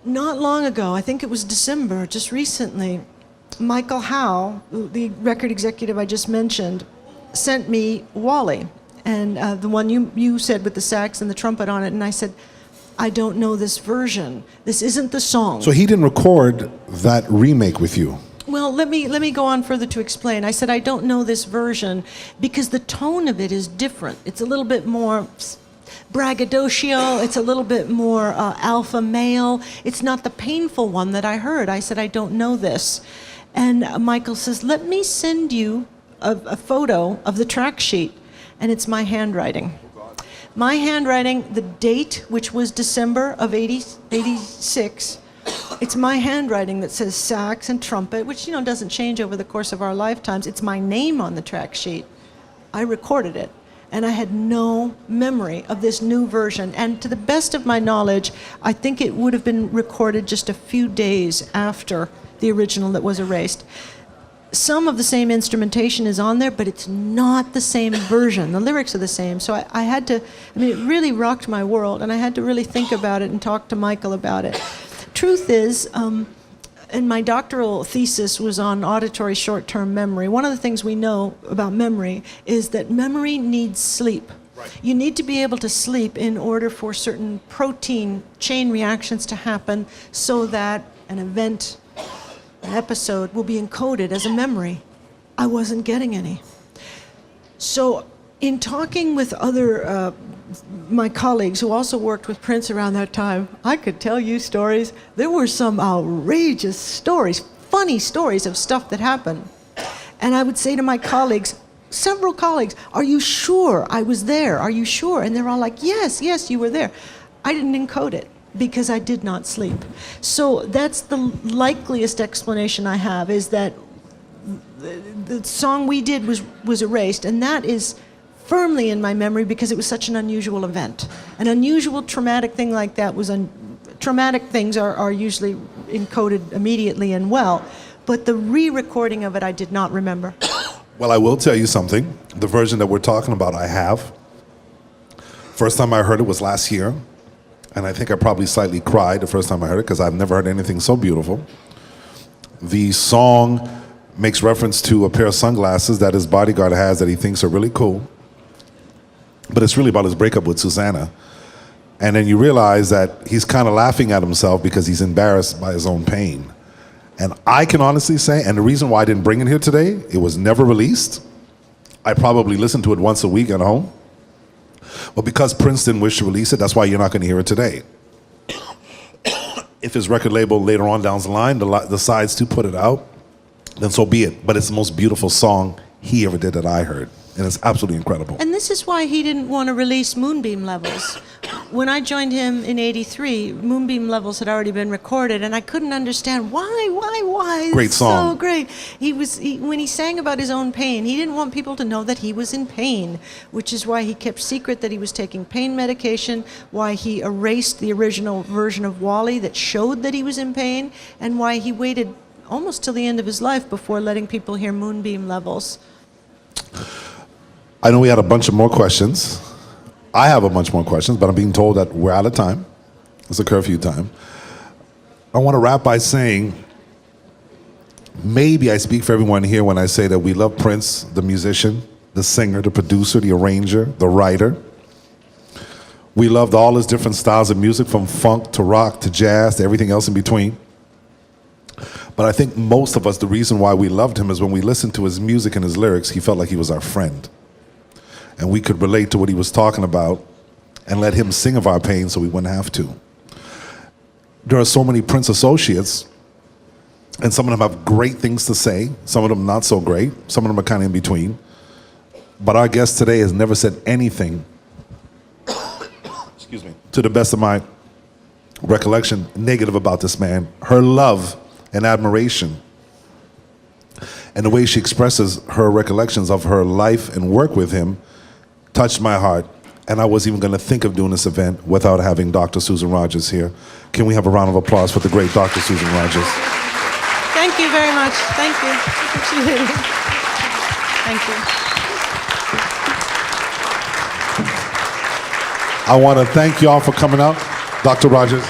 not long ago, I think it was December, just recently, Michael Howe, the record executive I just mentioned, sent me Wally, and the one you said with the sax and the trumpet on it, and I said, I don't know this version. This isn't the song. So he didn't record that remake with you? Well, let me go on further to explain. I said, I don't know this version because the tone of it is different. It's a little bit more braggadocio. It's a little bit more alpha male. It's not the painful one that I heard. I said, I don't know this. And Michael says, let me send you a photo of the track sheet. And it's my handwriting. My handwriting, the date, which was December of 86, it's my handwriting that says sax and trumpet, which, doesn't change over the course of our lifetimes. It's my name on the track sheet. I recorded it, and I had no memory of this new version. And to the best of my knowledge, I think it would have been recorded just a few days after the original that was erased. Some of the same instrumentation is on there, but it's not the same version. The lyrics are the same. So I had to, it really rocked my world, and I had to really think about it and talk to Michael about it. Truth is, and my doctoral thesis was on auditory short-term memory. One of the things we know about memory is that memory needs sleep. Right. You need to be able to sleep in order for certain protein chain reactions to happen so that an event, an episode, will be encoded as a memory. I wasn't getting any. So in talking with other my colleagues who also worked with Prince around that time, I could tell you stories. There were some outrageous stories, funny stories of stuff that happened. And I would say to my colleagues, several colleagues, are you sure I was there? Are you sure? And they're all like, yes, you were there. I didn't encode it because I did not sleep. So that's the likeliest explanation I have, is that the song we did was erased, and that is firmly in my memory because it was such an unusual event. An unusual traumatic thing like that was traumatic things are usually encoded immediately and well, but the re-recording of it I did not remember. Well, I will tell you something. The version that we're talking about, I have. First time I heard it was last year, and I think I probably slightly cried the first time I heard it because I've never heard anything so beautiful. The song makes reference to a pair of sunglasses that his bodyguard has that he thinks are really cool. But it's really about his breakup with Susanna. And then you realize that he's kind of laughing at himself because he's embarrassed by his own pain. And I can honestly say, and the reason why I didn't bring it here today, it was never released. I probably listened to it once a week at home. But because Prince didn't wish to release it, that's why you're not going to hear it today. If his record label later on down the line decides to put it out, then so be it. But it's the most beautiful song he ever did that I heard. And it's absolutely incredible. And this is why he didn't want to release Moonbeam Levels. When I joined him in '83, Moonbeam Levels had already been recorded, and I couldn't understand why. Great song. So great. When he sang about his own pain, he didn't want people to know that he was in pain, which is why he kept secret that he was taking pain medication, why he erased the original version of Wally that showed that he was in pain, and why he waited almost till the end of his life before letting people hear Moonbeam Levels. I know we had a bunch of more questions. I have a bunch more questions, but I'm being told that we're out of time. It's a curfew time. I want to wrap by saying, maybe I speak for everyone here when I say that we love Prince, the musician, the singer, the producer, the arranger, the writer. We loved all his different styles of music, from funk to rock to jazz to everything else in between. But I think most of us, the reason why we loved him is when we listened to his music and his lyrics, he felt like he was our friend. And we could relate to what he was talking about and let him sing of our pain so we wouldn't have to. There are so many Prince associates, and some of them have great things to say, some of them not so great, some of them are kind of in between. But our guest today has never said anything, excuse me, to the best of my recollection, negative about this man. Her love and admiration and the way she expresses her recollections of her life and work with him touched my heart. And I wasn't even going to think of doing this event without having Dr. Susan Rogers here. Can we have a round of applause for the great Dr. Susan Rogers? Thank you very much. Thank you. Appreciate it. Thank you. I want to thank y'all for coming out. Dr. Rogers.